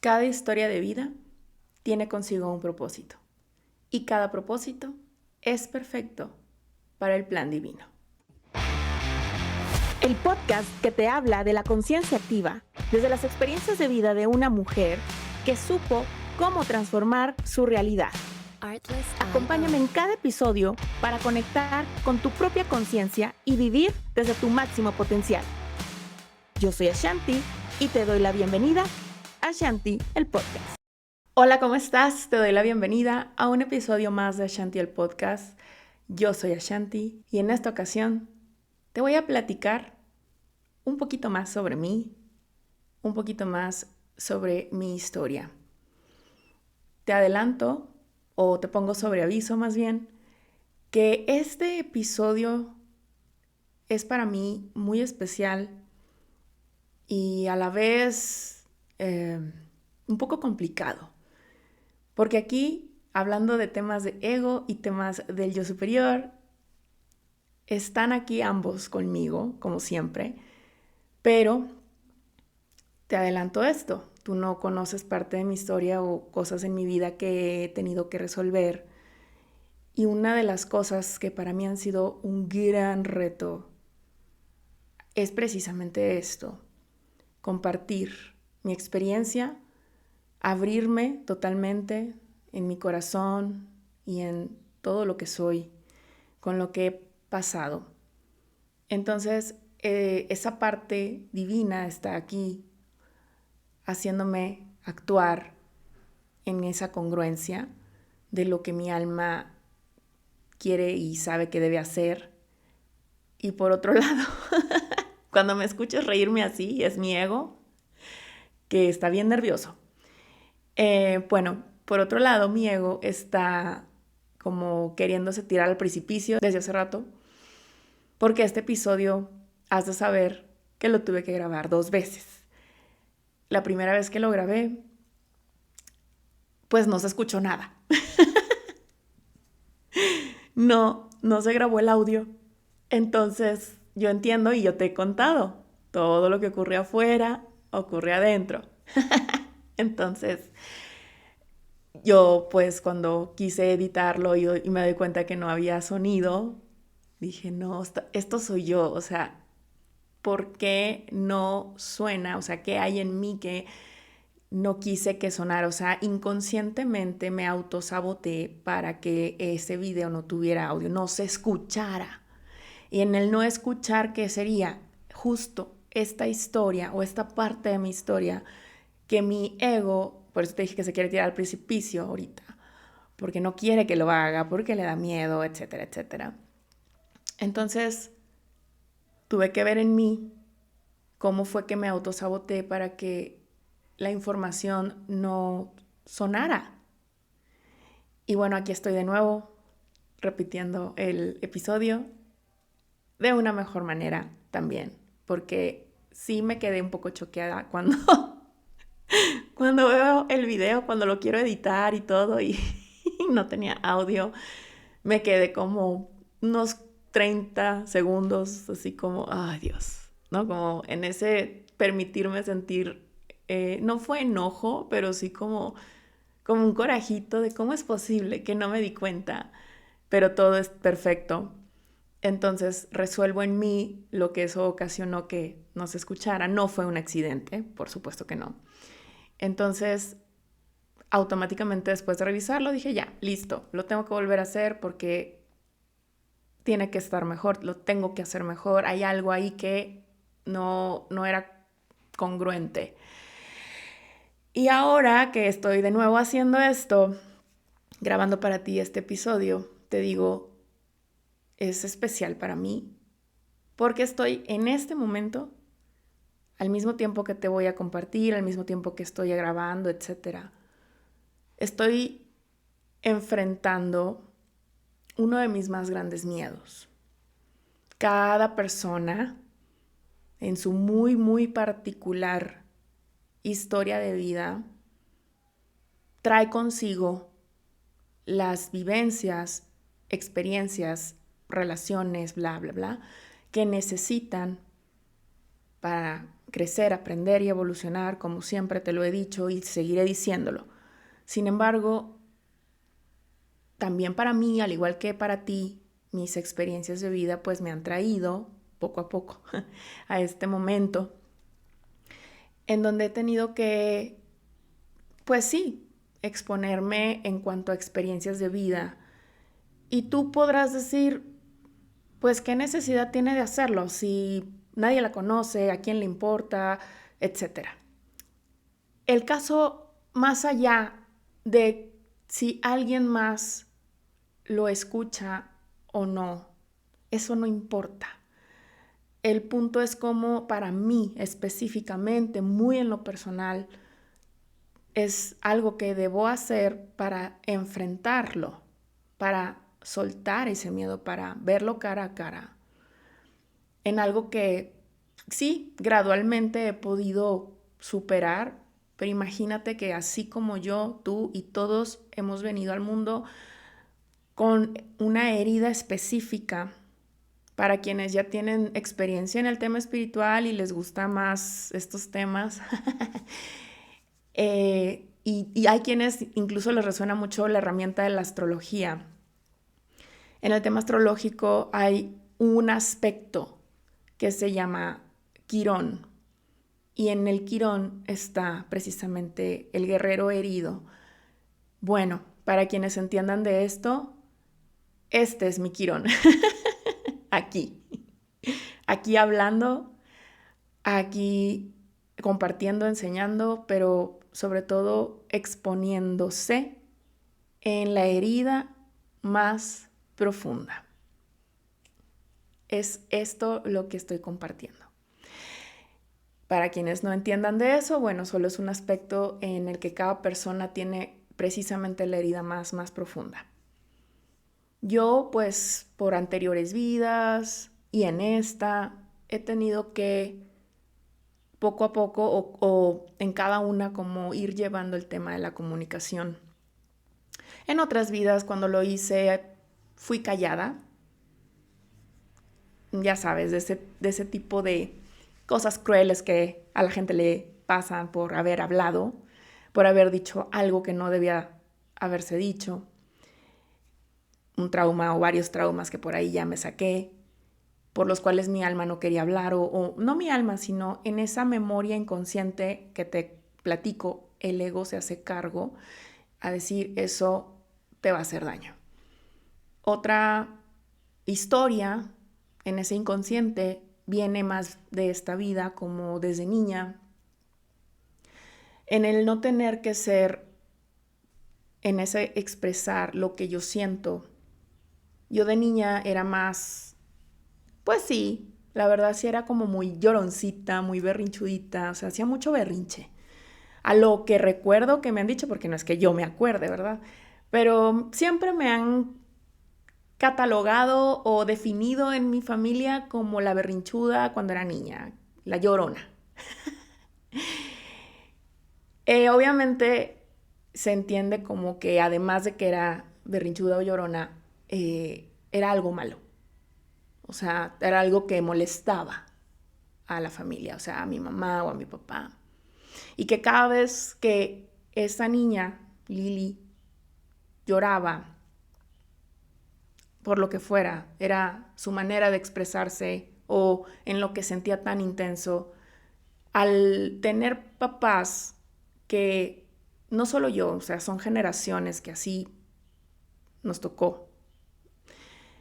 Cada historia de vida tiene consigo un propósito y cada propósito es perfecto para el plan divino. El podcast que te habla de la conciencia activa desde las experiencias de vida de una mujer que supo cómo transformar su realidad. Acompáñame en cada episodio para conectar con tu propia conciencia y vivir desde tu máximo potencial. Yo soy Ashanti y te doy la bienvenida a Ashanti, el podcast. Hola, ¿cómo estás? Te doy la bienvenida a un episodio más de Ashanti, el podcast. Yo soy Ashanti y en esta ocasión te voy a platicar un poquito más sobre mí, un poquito más sobre mi historia. Te adelanto, o te pongo sobre aviso más bien, que este episodio es para mí muy especial y a la vez un poco complicado. Porque aquí, hablando de temas de ego y temas del yo superior, están aquí ambos conmigo, como siempre, pero te adelanto esto. Tú no conoces parte de mi historia o cosas en mi vida que he tenido que resolver. Y una de las cosas que para mí han sido un gran reto es precisamente esto, compartir mi experiencia, abrirme totalmente en mi corazón y en todo lo que soy, con lo que he pasado. Entonces, esa parte divina está aquí, haciéndome actuar en esa congruencia de lo que mi alma quiere y sabe que debe hacer. Y por otro lado, cuando me escuches reírme así, es mi ego, que está bien nervioso. Bueno, por otro lado, mi ego está como queriéndose tirar al precipicio desde hace rato, porque este episodio has de saber que lo tuve que grabar 2 veces. La primera vez que lo grabé, pues no se escuchó nada. No se grabó el audio. Entonces, yo entiendo y yo te he contado, todo lo que ocurre afuera, ocurre adentro. Entonces, yo pues cuando quise editarlo y me doy cuenta que no había sonido, dije, no, esto soy yo, o sea, ¿por qué no suena? O sea, ¿qué hay en mí que no quise que sonara? O sea, inconscientemente me autosaboteé para que ese video no tuviera audio, no se escuchara. Y en el no escuchar, ¿qué sería? Justo esta historia o esta parte de mi historia que mi ego, por eso te dije que se quiere tirar al precipicio ahorita, porque no quiere que lo haga, porque le da miedo, etcétera, etcétera. Entonces, tuve que ver en mí cómo fue que me autosaboteé para que la información no sonara. Y bueno, aquí estoy de nuevo, repitiendo el episodio de una mejor manera también, porque sí me quedé un poco choqueada cuando veo el video, cuando lo quiero editar y todo, y no tenía audio. Me quedé como unos 30 segundos, así como, ay Dios, ¿no? Como en ese permitirme sentir, no fue enojo, pero sí como un corajito de cómo es posible que no me di cuenta, pero todo es perfecto. Entonces resuelvo en mí lo que eso ocasionó que no se escuchara. No fue un accidente, por supuesto que no. Entonces, automáticamente después de revisarlo, dije, ya, listo, lo tengo que volver a hacer porque tiene que estar mejor, lo tengo que hacer mejor. Hay algo ahí que no era congruente. Y ahora que estoy de nuevo haciendo esto, grabando para ti este episodio, te digo, es especial para mí porque estoy en este momento, al mismo tiempo que te voy a compartir, al mismo tiempo que estoy grabando, etcétera, estoy enfrentando uno de mis más grandes miedos. Cada persona, en su muy, muy particular historia de vida, trae consigo las vivencias, experiencias, relaciones, bla, bla, bla, que necesitan para crecer, aprender y evolucionar, como siempre te lo he dicho y seguiré diciéndolo. Sin embargo, también para mí, al igual que para ti, mis experiencias de vida pues me han traído poco a poco a este momento en donde he tenido que, pues sí, exponerme en cuanto a experiencias de vida. Y tú podrás decir, pues, ¿qué necesidad tiene de hacerlo si nadie la conoce, a quién le importa, etcétera? El caso, más allá de si alguien más lo escucha o no, eso no importa. El punto es cómo para mí específicamente, muy en lo personal, es algo que debo hacer para enfrentarlo, para soltar ese miedo, para verlo cara a cara, en algo que sí, gradualmente he podido superar, pero imagínate que así como yo, tú y todos hemos venido al mundo con una herida específica. Para quienes ya tienen experiencia en el tema espiritual y les gusta más estos temas, y hay quienes incluso les resuena mucho la herramienta de la astrología. En el tema astrológico hay un aspecto que se llama Quirón, y en el Quirón está precisamente el guerrero herido. Bueno, para quienes entiendan de esto, este es mi Quirón. Aquí hablando, aquí compartiendo, enseñando, pero sobre todo exponiéndose en la herida más profunda. Es esto lo que estoy compartiendo. Para quienes no entiendan de eso, bueno, solo es un aspecto en el que cada persona tiene precisamente la herida más profunda. Yo, pues, por anteriores vidas y en esta, he tenido que poco a poco o en cada una como ir llevando el tema de la comunicación. En otras vidas, cuando lo hice, fui callada. Ya sabes, de ese tipo de cosas crueles que a la gente le pasan por haber hablado, por haber dicho algo que no debía haberse dicho. Un trauma o varios traumas que por ahí ya me saqué, por los cuales mi alma no quería hablar, o no mi alma, sino en esa memoria inconsciente que te platico, el ego se hace cargo a decir eso te va a hacer daño. Otra historia en ese inconsciente viene más de esta vida, como desde niña, en el no tener que ser, en ese expresar lo que yo siento. Yo de niña era más, pues sí, la verdad sí era como muy lloroncita, muy berrinchudita, o sea, hacía mucho berrinche. A lo que recuerdo que me han dicho, porque no es que yo me acuerde, ¿verdad? Pero siempre me han catalogado o definido en mi familia como la berrinchuda cuando era niña, la llorona. Obviamente se entiende como que además de que era berrinchuda o llorona, era algo malo. O sea, era algo que molestaba a la familia, o sea, a mi mamá o a mi papá. Y que cada vez que esa niña, Lili, lloraba, por lo que fuera, era su manera de expresarse o en lo que sentía tan intenso, al tener papás que no solo yo, o sea, son generaciones que así nos tocó.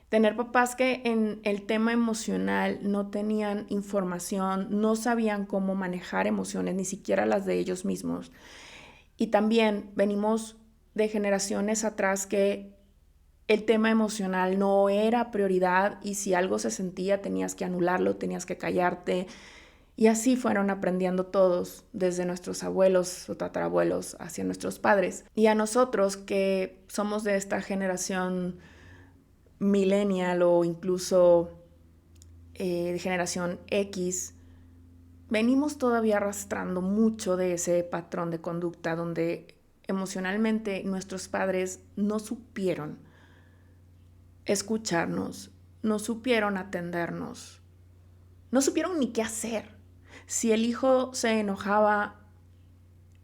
Tener papás que en el tema emocional no tenían información, no sabían cómo manejar emociones, ni siquiera las de ellos mismos. Y también venimos de generaciones atrás que el tema emocional no era prioridad y si algo se sentía tenías que anularlo, tenías que callarte. Y así fueron aprendiendo todos, desde nuestros abuelos o tatarabuelos hacia nuestros padres. Y a nosotros que somos de esta generación millennial o incluso de generación X, venimos todavía arrastrando mucho de ese patrón de conducta donde emocionalmente nuestros padres no supieron escucharnos, no supieron atendernos, no supieron ni qué hacer. Si el hijo se enojaba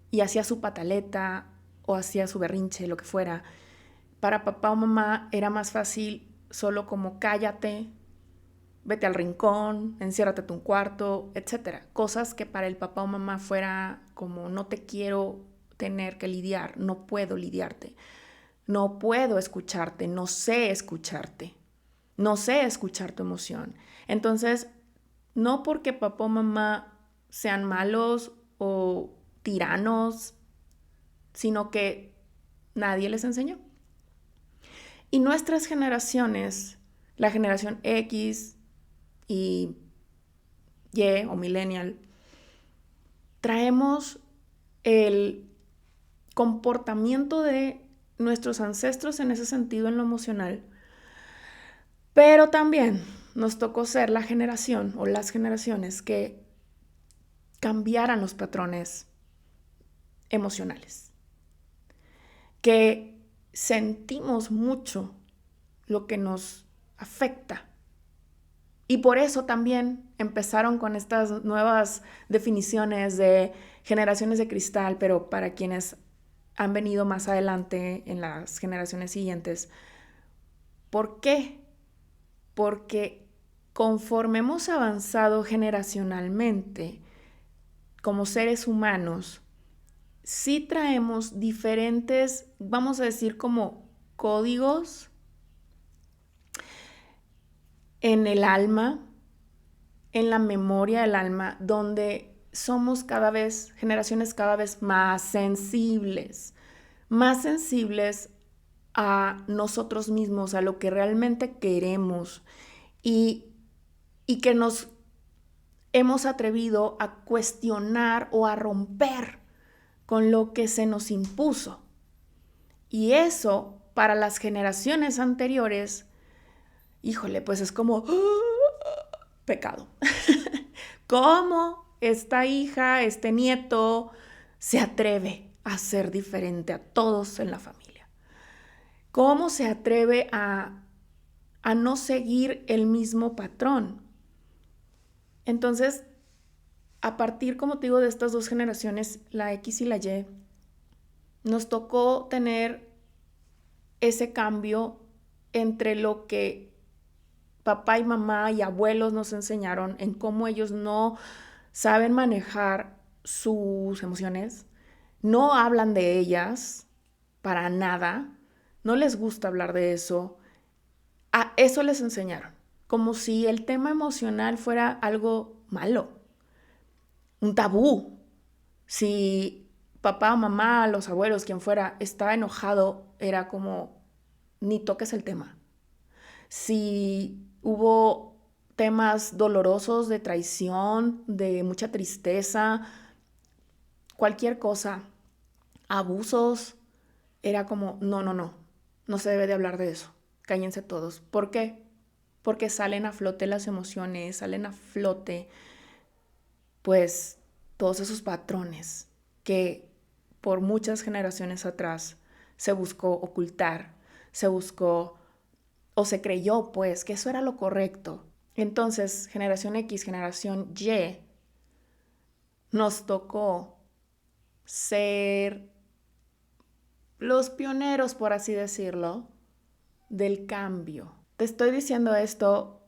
y hacía su pataleta o hacía su berrinche, lo que fuera, para papá o mamá era más fácil solo como cállate, vete al rincón, enciérrate en tu cuarto, etc. Cosas que para el papá o mamá fuera como no te quiero tener que lidiar, no puedo lidiarte, no puedo escucharte, no sé escucharte, no sé escuchar tu emoción. Entonces, no porque papá o mamá sean malos o tiranos, sino que nadie les enseñó. Y nuestras generaciones, la generación X y Y o millennial, traemos el comportamiento de nuestros ancestros en ese sentido, en lo emocional, pero también nos tocó ser la generación o las generaciones que cambiaran los patrones emocionales, que sentimos mucho lo que nos afecta. Y por eso también empezaron con estas nuevas definiciones de generaciones de cristal, pero para quienes han venido más adelante en las generaciones siguientes. ¿Por qué? Porque conforme hemos avanzado generacionalmente como seres humanos, sí traemos diferentes, vamos a decir, como códigos en el alma, en la memoria del alma, donde somos generaciones cada vez más sensibles a nosotros mismos, a lo que realmente queremos y que nos hemos atrevido a cuestionar o a romper con lo que se nos impuso. Y eso, para las generaciones anteriores, híjole, pues es como pecado. ¿Cómo esta hija, este nieto, se atreve a ser diferente a todos en la familia? ¿Cómo se atreve a no seguir el mismo patrón? Entonces, a partir, como te digo, de estas dos generaciones, la X y la Y, nos tocó tener ese cambio entre lo que papá y mamá y abuelos nos enseñaron en cómo ellos no saben manejar sus emociones, no hablan de ellas para nada, no les gusta hablar de eso. A eso les enseñaron, como si el tema emocional fuera algo malo, un tabú. Si papá, mamá, los abuelos, quien fuera, estaba enojado, era como, ni toques el tema. Si hubo temas dolorosos de traición, de mucha tristeza, cualquier cosa, abusos, era como, no se debe de hablar de eso, cállense todos. ¿Por qué? Porque salen a flote las emociones, salen a flote, pues, todos esos patrones que por muchas generaciones atrás se buscó ocultar, se buscó o se creyó, pues, que eso era lo correcto. Entonces, generación X, generación Y, nos tocó ser los pioneros, por así decirlo, del cambio. Te estoy diciendo esto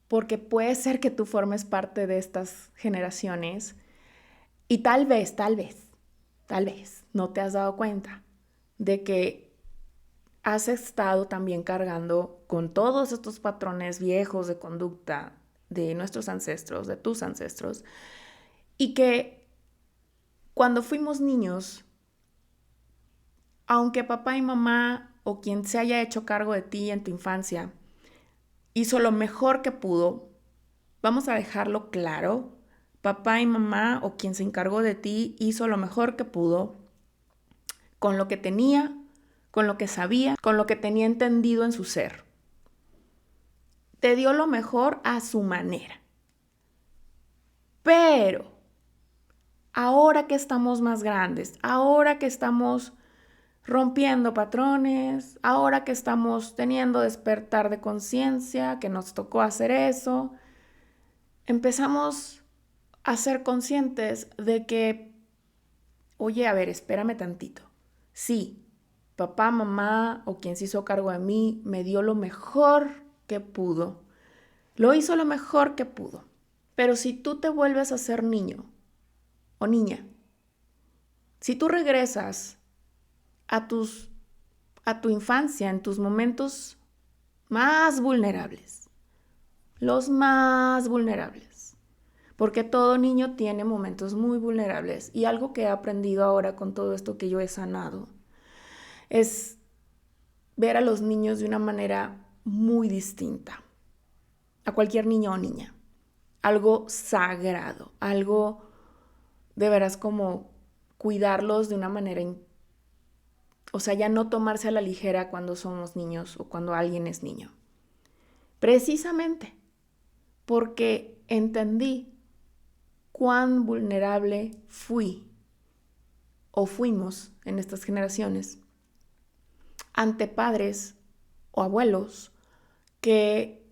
porque puede ser que tú formes parte de estas generaciones y tal vez, no te has dado cuenta de que has estado también cargando con todos estos patrones viejos de conducta de nuestros ancestros, de tus ancestros, y que cuando fuimos niños, aunque papá y mamá o quien se haya hecho cargo de ti en tu infancia hizo lo mejor que pudo, vamos a dejarlo claro, papá y mamá o quien se encargó de ti hizo lo mejor que pudo con lo que tenía, con lo que sabía, con lo que tenía entendido en su ser. Te dio lo mejor a su manera. Pero ahora que estamos más grandes, ahora que estamos rompiendo patrones, ahora que estamos teniendo despertar de conciencia, que nos tocó hacer eso, empezamos a ser conscientes de que, oye, a ver, espérame tantito. Sí, papá, mamá o quien se hizo cargo de mí me dio lo mejor que pudo. Lo hizo lo mejor que pudo. Pero si tú te vuelves a ser niño o niña, si tú regresas a tu infancia, en tus momentos más vulnerables, los más vulnerables, porque todo niño tiene momentos muy vulnerables y algo que he aprendido ahora con todo esto que yo he sanado es ver a los niños de una manera muy distinta a cualquier niño o niña, algo sagrado, algo de veras como cuidarlos de una manera, o sea, ya no tomarse a la ligera cuando somos niños o cuando alguien es niño. Precisamente porque entendí cuán vulnerable fui o fuimos en estas generaciones ante padres o abuelos que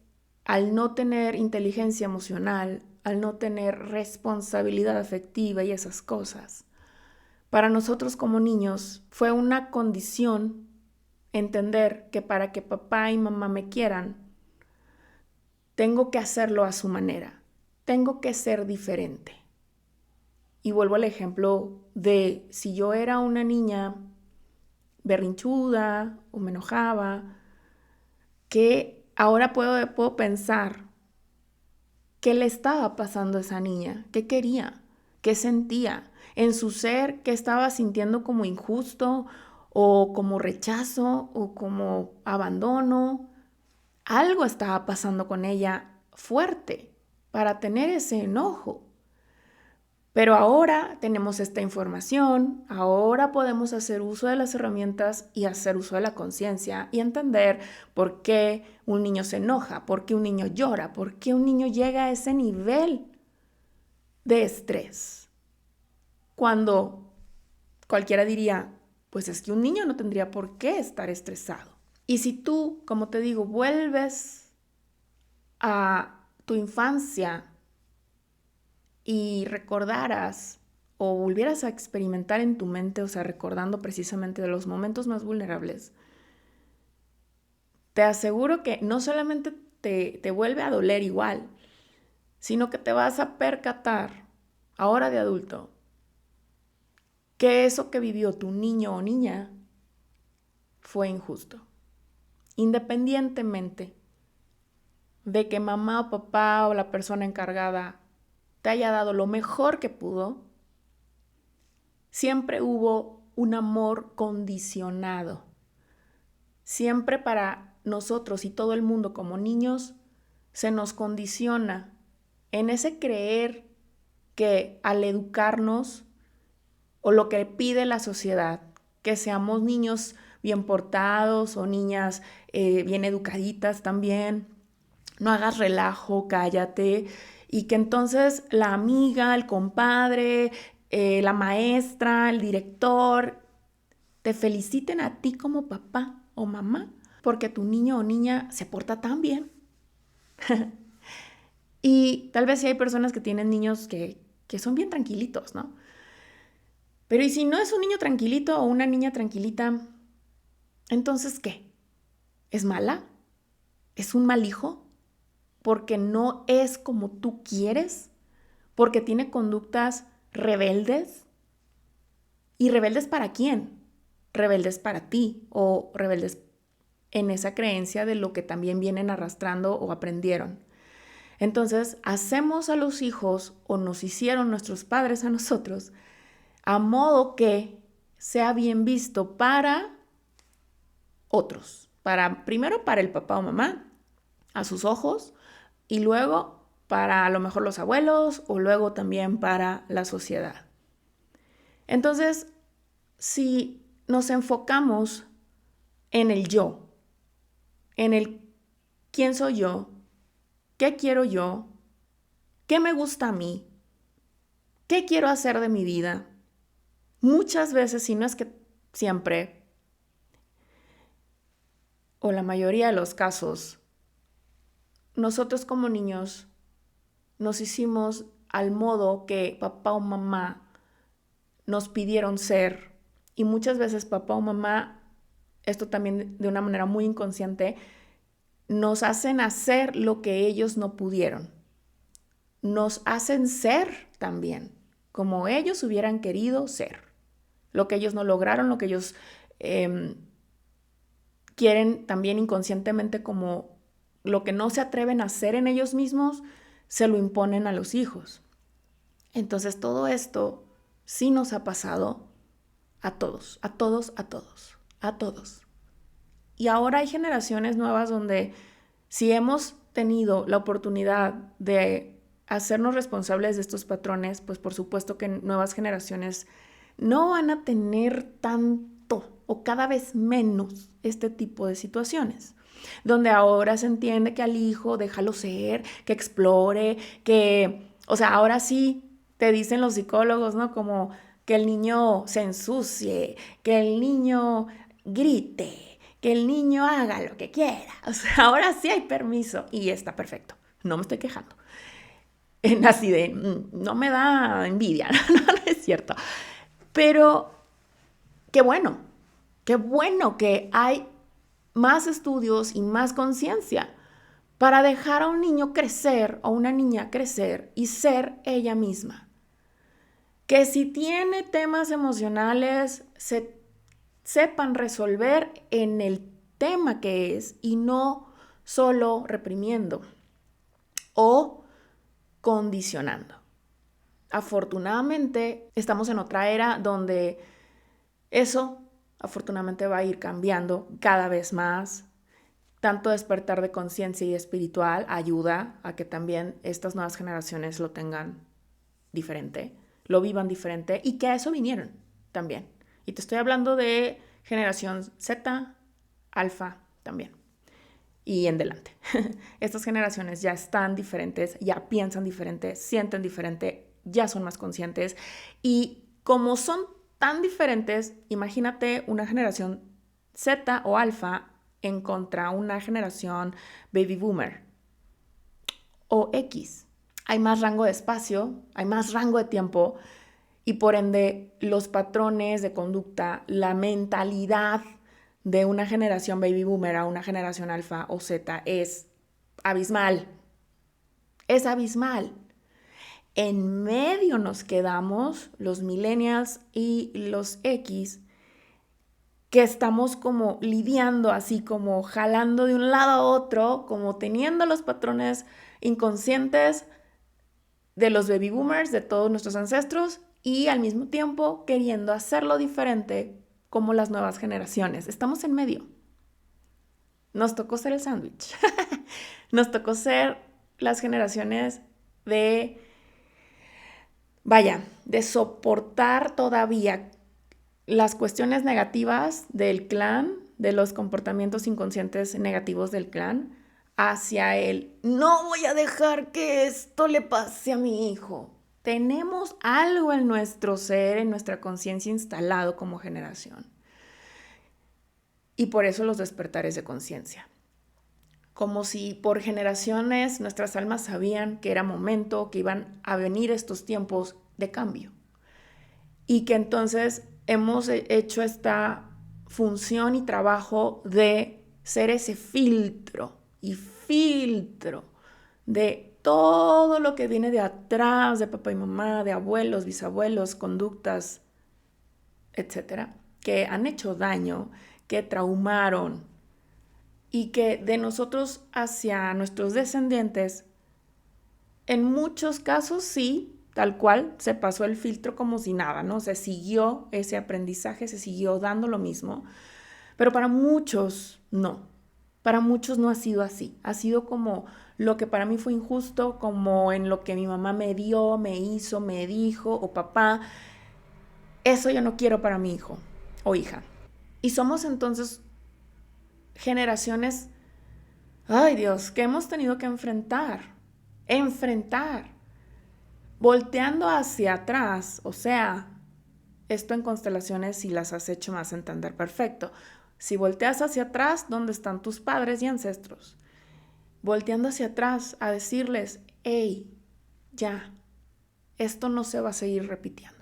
al no tener inteligencia emocional, al no tener responsabilidad afectiva y esas cosas, para nosotros como niños fue una condición entender que para que papá y mamá me quieran, tengo que hacerlo a su manera, tengo que ser diferente. Y vuelvo al ejemplo de si yo era una niña berrinchuda o me enojaba, que ahora puedo pensar qué le estaba pasando a esa niña, qué quería, qué sentía en su ser, qué estaba sintiendo como injusto o como rechazo o como abandono. Algo estaba pasando con ella fuerte para tener ese enojo. Pero ahora tenemos esta información, ahora podemos hacer uso de las herramientas y hacer uso de la conciencia y entender por qué un niño se enoja, por qué un niño llora, por qué un niño llega a ese nivel de estrés. Cuando cualquiera diría, pues es que un niño no tendría por qué estar estresado. Y si tú, como te digo, vuelves a tu infancia y recordaras o volvieras a experimentar en tu mente, o sea, recordando precisamente de los momentos más vulnerables, te aseguro que no solamente te vuelve a doler igual, sino que te vas a percatar, ahora de adulto, que eso que vivió tu niño o niña fue injusto. Independientemente de que mamá o papá o la persona encargada te haya dado lo mejor que pudo, siempre hubo un amor condicionado. Siempre para nosotros y todo el mundo como niños se nos condiciona en ese creer que al educarnos o lo que pide la sociedad, que seamos niños bien portados o niñas bien educaditas también, no hagas relajo, cállate, y que entonces la amiga, el compadre, la maestra, el director, te feliciten a ti como papá o mamá porque tu niño o niña se porta tan bien. Y tal vez sí hay personas que tienen niños que son bien tranquilitos, ¿no? Pero ¿y si no es un niño tranquilito o una niña tranquilita? Entonces, ¿qué? ¿Es mala? ¿Es un mal hijo? ¿Porque no es como tú quieres? ¿Porque tiene conductas rebeldes? ¿Y rebeldes para quién? Rebeldes para ti o rebeldes en esa creencia de lo que también vienen arrastrando o aprendieron. Entonces, hacemos a los hijos o nos hicieron nuestros padres a nosotros a modo que sea bien visto para otros. Primero para el papá o mamá, a sus ojos, y luego para a lo mejor los abuelos o luego también para la sociedad. Entonces, si nos enfocamos en el yo, en el quién soy yo, qué quiero yo, qué me gusta a mí, qué quiero hacer de mi vida, muchas veces, si no es que siempre, o la mayoría de los casos, nosotros como niños nos hicimos al modo que papá o mamá nos pidieron ser. Y muchas veces papá o mamá, esto también de una manera muy inconsciente, nos hacen hacer lo que ellos no pudieron. Nos hacen ser también, como ellos hubieran querido ser. Lo que ellos no lograron, lo que ellos quieren también inconscientemente, como lo que no se atreven a hacer en ellos mismos, se lo imponen a los hijos. Entonces todo esto sí nos ha pasado a todos, a todos, a todos, a todos. Y ahora hay generaciones nuevas donde si hemos tenido la oportunidad de hacernos responsables de estos patrones, pues por supuesto que nuevas generaciones no van a tener tanto o cada vez menos este tipo de situaciones, donde ahora se entiende que al hijo déjalo ser, que explore, que, o sea, ahora sí te dicen los psicólogos, ¿no? Como que el niño se ensucie, que el niño grite, que el niño haga lo que quiera. O sea, ahora sí hay permiso y está perfecto. No me estoy quejando. Así de, no me da envidia, no es cierto. Pero qué bueno que hay más estudios y más conciencia para dejar a un niño crecer o una niña crecer y ser ella misma. Que si tiene temas emocionales, sepan resolver en el tema que es y no solo reprimiendo o condicionando. Afortunadamente, estamos en otra era donde eso, afortunadamente, va a ir cambiando cada vez más. Tanto despertar de conciencia y espiritual ayuda a que también estas nuevas generaciones lo tengan diferente, lo vivan diferente y que a eso vinieron también. Y te estoy hablando de generación Z, alfa también. Y en delante. Estas generaciones ya están diferentes, ya piensan diferente, sienten diferente, ya son más conscientes. Y como son tan diferentes, imagínate una generación Z o alfa en contra una generación baby boomer o X. Hay más rango de espacio, hay más rango de tiempo y por ende los patrones de conducta, la mentalidad de una generación baby boomer a una generación alfa o Z es abismal. Es abismal. En medio nos quedamos los millennials y los X, que estamos como lidiando así, como jalando de un lado a otro, como teniendo los patrones inconscientes de los baby boomers, de todos nuestros ancestros, y al mismo tiempo queriendo hacerlo diferente como las nuevas generaciones. Estamos en medio. Nos tocó ser el sándwich. Nos tocó ser las generaciones de soportar todavía las cuestiones negativas del clan, de los comportamientos inconscientes negativos del clan, hacia el no voy a dejar que esto le pase a mi hijo. Tenemos algo en nuestro ser, en nuestra conciencia instalado como generación. Y por eso los despertares de conciencia. Como si por generaciones nuestras almas sabían que era momento, que iban a venir estos tiempos de cambio. Y que entonces hemos hecho esta función y trabajo de ser ese filtro de todo lo que viene de atrás, de papá y mamá, de abuelos, bisabuelos, conductas, etcétera, que han hecho daño, que traumaron y que de nosotros hacia nuestros descendientes, en muchos casos sí, tal cual, se pasó el filtro como si nada, ¿no? Se siguió ese aprendizaje, se siguió dando lo mismo, pero para muchos no. Para muchos no ha sido así. Ha sido como lo que para mí fue injusto, como en lo que mi mamá me dio, me hizo, me dijo, o papá, eso yo no quiero para mi hijo o hija. Y somos entonces generaciones, ay Dios, que hemos tenido que enfrentar, volteando hacia atrás, o sea, esto en constelaciones si las has hecho más entender perfecto. Si volteas hacia atrás, ¿dónde están tus padres y ancestros? Volteando hacia atrás a decirles, hey, ya, esto no se va a seguir repitiendo.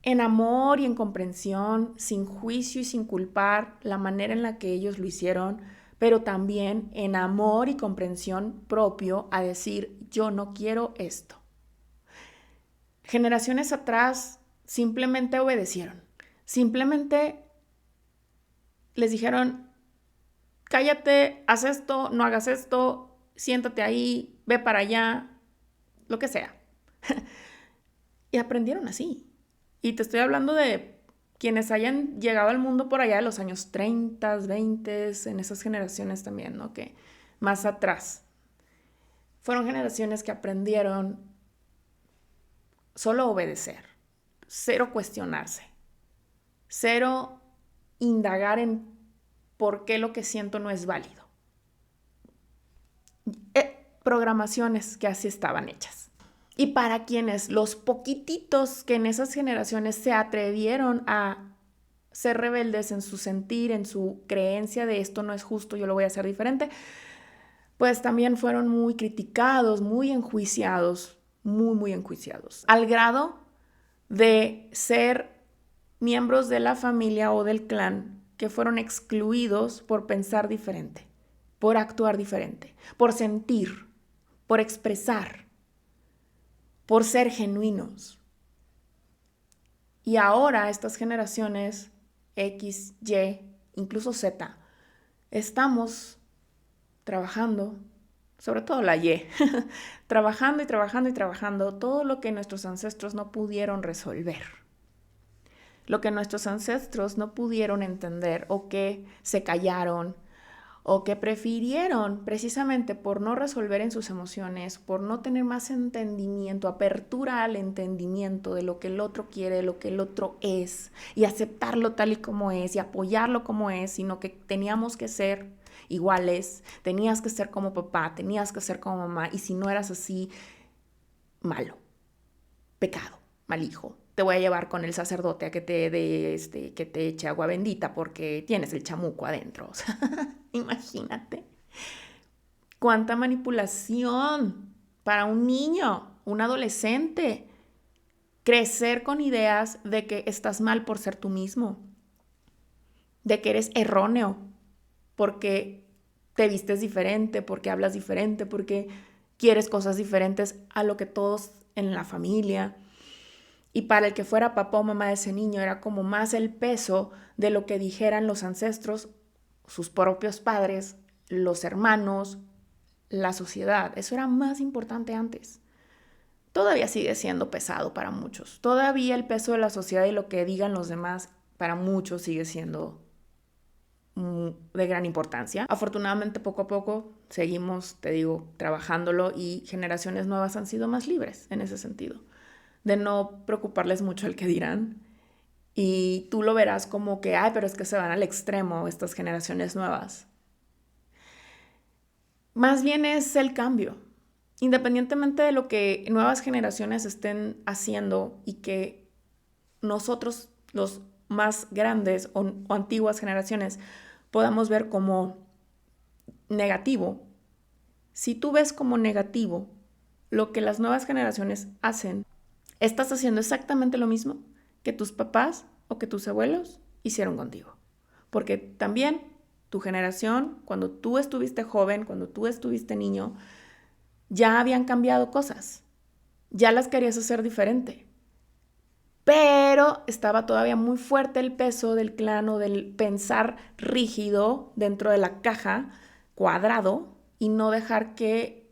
En amor y en comprensión, sin juicio y sin culpar la manera en la que ellos lo hicieron, pero también en amor y comprensión propio a decir, yo no quiero esto. Generaciones atrás simplemente obedecieron, simplemente les dijeron, cállate, haz esto, no hagas esto, siéntate ahí, ve para allá, lo que sea. Y aprendieron así. Y te estoy hablando de quienes hayan llegado al mundo por allá de los años 30, 20, en esas generaciones también, ¿no? Que más atrás. Fueron generaciones que aprendieron solo obedecer, cero cuestionarse, cero indagar en por qué lo que siento no es válido. Programaciones que así estaban hechas. Y para quienes, los poquititos que en esas generaciones se atrevieron a ser rebeldes en su sentir, en su creencia de esto no es justo, yo lo voy a hacer diferente, pues también fueron muy criticados, muy enjuiciados, muy enjuiciados, al grado de ser miembros de la familia o del clan que fueron excluidos por pensar diferente, por actuar diferente, por sentir, por expresar, por ser genuinos. Y ahora estas generaciones X, Y, incluso Z, estamos trabajando, sobre todo la Y, trabajando y trabajando y trabajando todo lo que nuestros ancestros no pudieron resolver. Lo que nuestros ancestros no pudieron entender o que se callaron o que prefirieron precisamente por no resolver en sus emociones, por no tener más entendimiento, apertura al entendimiento de lo que el otro quiere, de lo que el otro es, y aceptarlo tal y como es, y apoyarlo como es, sino que teníamos que ser iguales, tenías que ser como papá, tenías que ser como mamá, y si no eras así, malo, pecado, mal hijo. Te voy a llevar con el sacerdote a que te dé que te eche agua bendita porque tienes el chamuco adentro. O sea, imagínate. Cuánta manipulación para un niño, un adolescente. Crecer con ideas de que estás mal por ser tú mismo, de que eres erróneo porque te vistes diferente, porque hablas diferente, porque quieres cosas diferentes a lo que todos en la familia. Y para el que fuera papá o mamá de ese niño era como más el peso de lo que dijeran los ancestros, sus propios padres, los hermanos, la sociedad. Eso era más importante antes. Todavía sigue siendo pesado para muchos. Todavía el peso de la sociedad y lo que digan los demás para muchos sigue siendo de gran importancia. Afortunadamente, poco a poco seguimos, te digo, trabajándolo y generaciones nuevas han sido más libres en ese sentido, de no preocuparles mucho el que dirán. Y tú lo verás como que, ay, pero es que se van al extremo estas generaciones nuevas. Más bien es el cambio. Independientemente de lo que nuevas generaciones estén haciendo y que nosotros, los más grandes o antiguas generaciones, podamos ver como negativo. Si tú ves como negativo lo que las nuevas generaciones hacen, estás haciendo exactamente lo mismo que tus papás o que tus abuelos hicieron contigo. Porque también tu generación, cuando tú estuviste joven, cuando tú estuviste niño, ya habían cambiado cosas. Ya las querías hacer diferente. Pero estaba todavía muy fuerte el peso del clan o del pensar rígido dentro de la caja, cuadrado, y no dejar que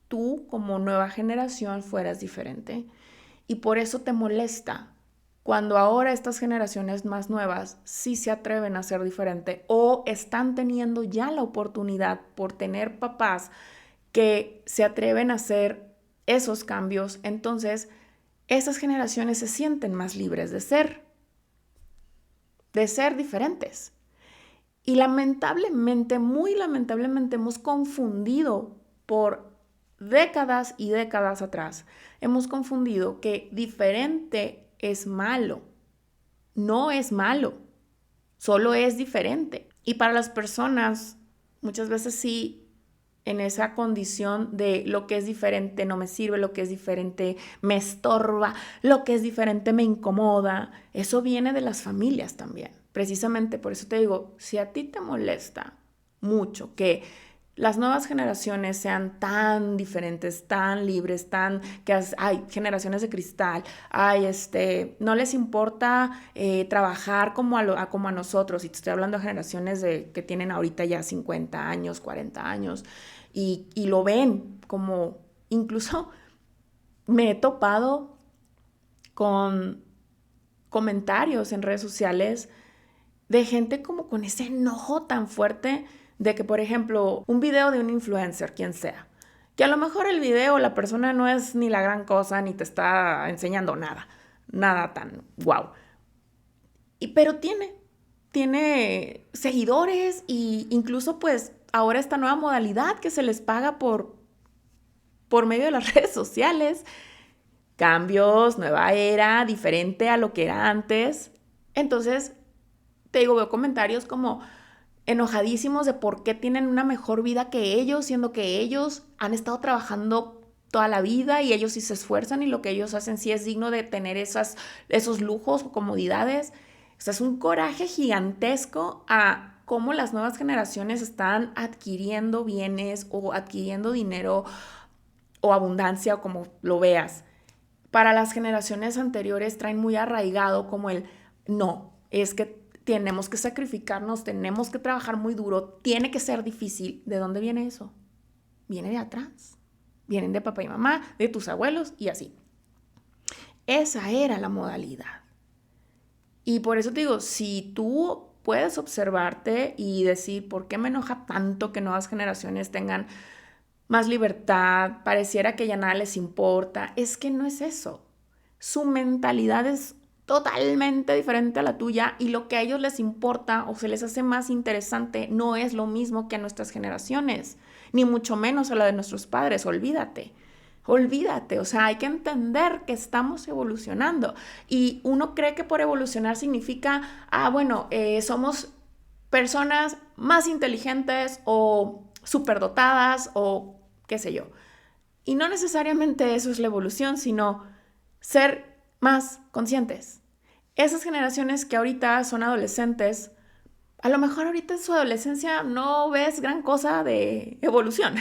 tú como nueva generación fueras diferente. Y por eso te molesta cuando ahora estas generaciones más nuevas sí se atreven a ser diferente o están teniendo ya la oportunidad por tener papás que se atreven a hacer esos cambios. Entonces, esas generaciones se sienten más libres de ser diferentes. Y lamentablemente, muy lamentablemente, hemos confundido por décadas y décadas atrás, hemos confundido que diferente es malo. No es malo, solo es diferente. Y para las personas, muchas veces sí en esa condición de lo que es diferente no me sirve, lo que es diferente me estorba, lo que es diferente me incomoda. Eso viene de las familias también. Precisamente por eso te digo, si a ti te molesta mucho que las nuevas generaciones sean tan diferentes, tan libres, hay generaciones de cristal, no les importa trabajar como a nosotros, y te estoy hablando de generaciones que tienen ahorita ya 50 años, 40 años, y lo ven como, incluso me he topado con comentarios en redes sociales de gente como con ese enojo tan fuerte de que, por ejemplo, un video de un influencer, quien sea, que a lo mejor el video, la persona no es ni la gran cosa, ni te está enseñando nada tan guau. Pero tiene seguidores e incluso pues ahora esta nueva modalidad que se les paga por medio de las redes sociales. Cambios, nueva era, diferente a lo que era antes. Entonces, te digo, veo comentarios como enojadísimos de por qué tienen una mejor vida que ellos, siendo que ellos han estado trabajando toda la vida y ellos sí se esfuerzan y lo que ellos hacen sí es digno de tener esos lujos o comodidades. O sea, es un coraje gigantesco a cómo las nuevas generaciones están adquiriendo bienes o adquiriendo dinero o abundancia o como lo veas. Para las generaciones anteriores traen muy arraigado como no, es que tenemos que sacrificarnos, tenemos que trabajar muy duro, tiene que ser difícil. ¿De dónde viene eso? Viene de atrás. Vienen de papá y mamá, de tus abuelos y así. Esa era la modalidad. Y por eso te digo, si tú puedes observarte y decir, ¿por qué me enoja tanto que nuevas generaciones tengan más libertad? Pareciera que ya nada les importa. Es que no es eso. Su mentalidad es totalmente diferente a la tuya y lo que a ellos les importa o se les hace más interesante no es lo mismo que a nuestras generaciones, ni mucho menos a la de nuestros padres. Olvídate, o sea, hay que entender que estamos evolucionando y uno cree que por evolucionar significa, somos personas más inteligentes o superdotadas o qué sé yo. Y no necesariamente eso es la evolución, sino ser más conscientes. Esas generaciones que ahorita son adolescentes, a lo mejor ahorita en su adolescencia no ves gran cosa de evolución,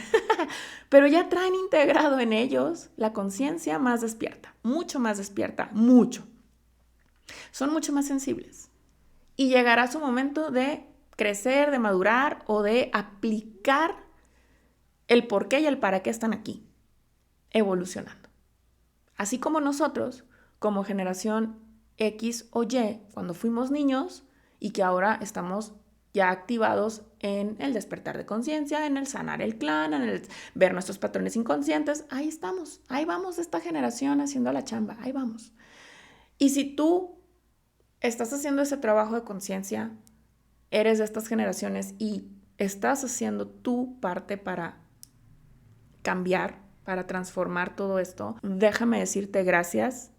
pero ya traen integrado en ellos la conciencia más despierta, mucho. Son mucho más sensibles. Y llegará su momento de crecer, de madurar o de aplicar el por qué y el para qué están aquí, evolucionando. Así como nosotros, como generación X o Y, cuando fuimos niños y que ahora estamos ya activados en el despertar de conciencia, en el sanar el clan, en el ver nuestros patrones inconscientes, ahí estamos, ahí vamos esta generación haciendo la chamba, ahí vamos. Y si tú estás haciendo ese trabajo de conciencia, eres de estas generaciones y estás haciendo tu parte para cambiar, para transformar todo esto, déjame decirte gracias,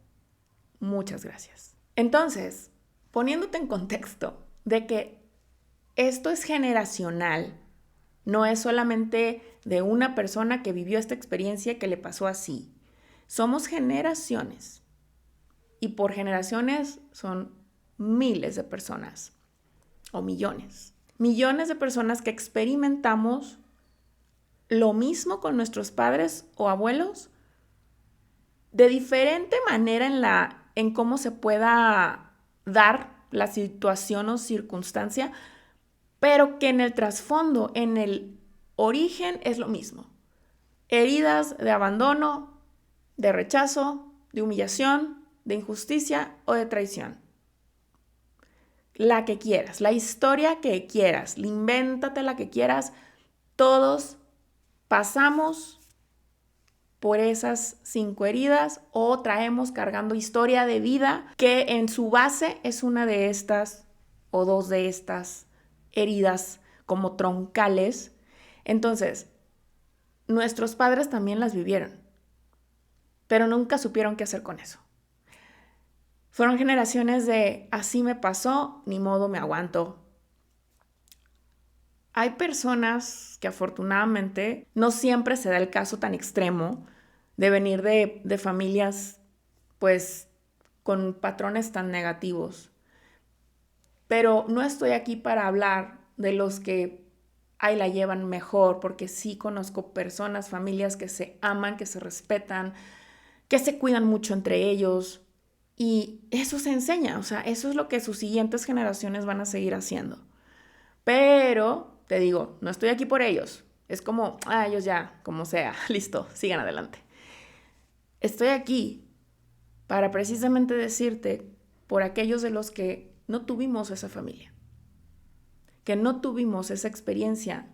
muchas gracias. Entonces, poniéndote en contexto de que esto es generacional, no es solamente de una persona que vivió esta experiencia que le pasó así. Somos generaciones y por generaciones son miles de personas o millones de personas que experimentamos lo mismo con nuestros padres o abuelos de diferente manera en cómo se pueda dar la situación o circunstancia, pero que en el trasfondo, en el origen es lo mismo. Heridas de abandono, de rechazo, de humillación, de injusticia o de traición. La que quieras, la historia que quieras, invéntate la que quieras, todos pasamos por esas 5 heridas o traemos cargando historia de vida que en su base es una de estas o 2 de estas heridas como troncales. Entonces, nuestros padres también las vivieron, pero nunca supieron qué hacer con eso. Fueron generaciones de así me pasó, ni modo me aguanto. hay personas que afortunadamente no siempre se da el caso tan extremo de venir de familias pues con patrones tan negativos. Pero no estoy aquí para hablar de los que ahí la llevan mejor, porque sí conozco personas, familias que se aman, que se respetan, que se cuidan mucho entre ellos. Y eso se enseña, o sea, eso es lo que sus siguientes generaciones van a seguir haciendo. Pero, te digo, no estoy aquí por ellos. Es como, ellos ya, como sea, listo, sigan adelante. Estoy aquí para precisamente decirte por aquellos de los que no tuvimos esa familia, que no tuvimos esa experiencia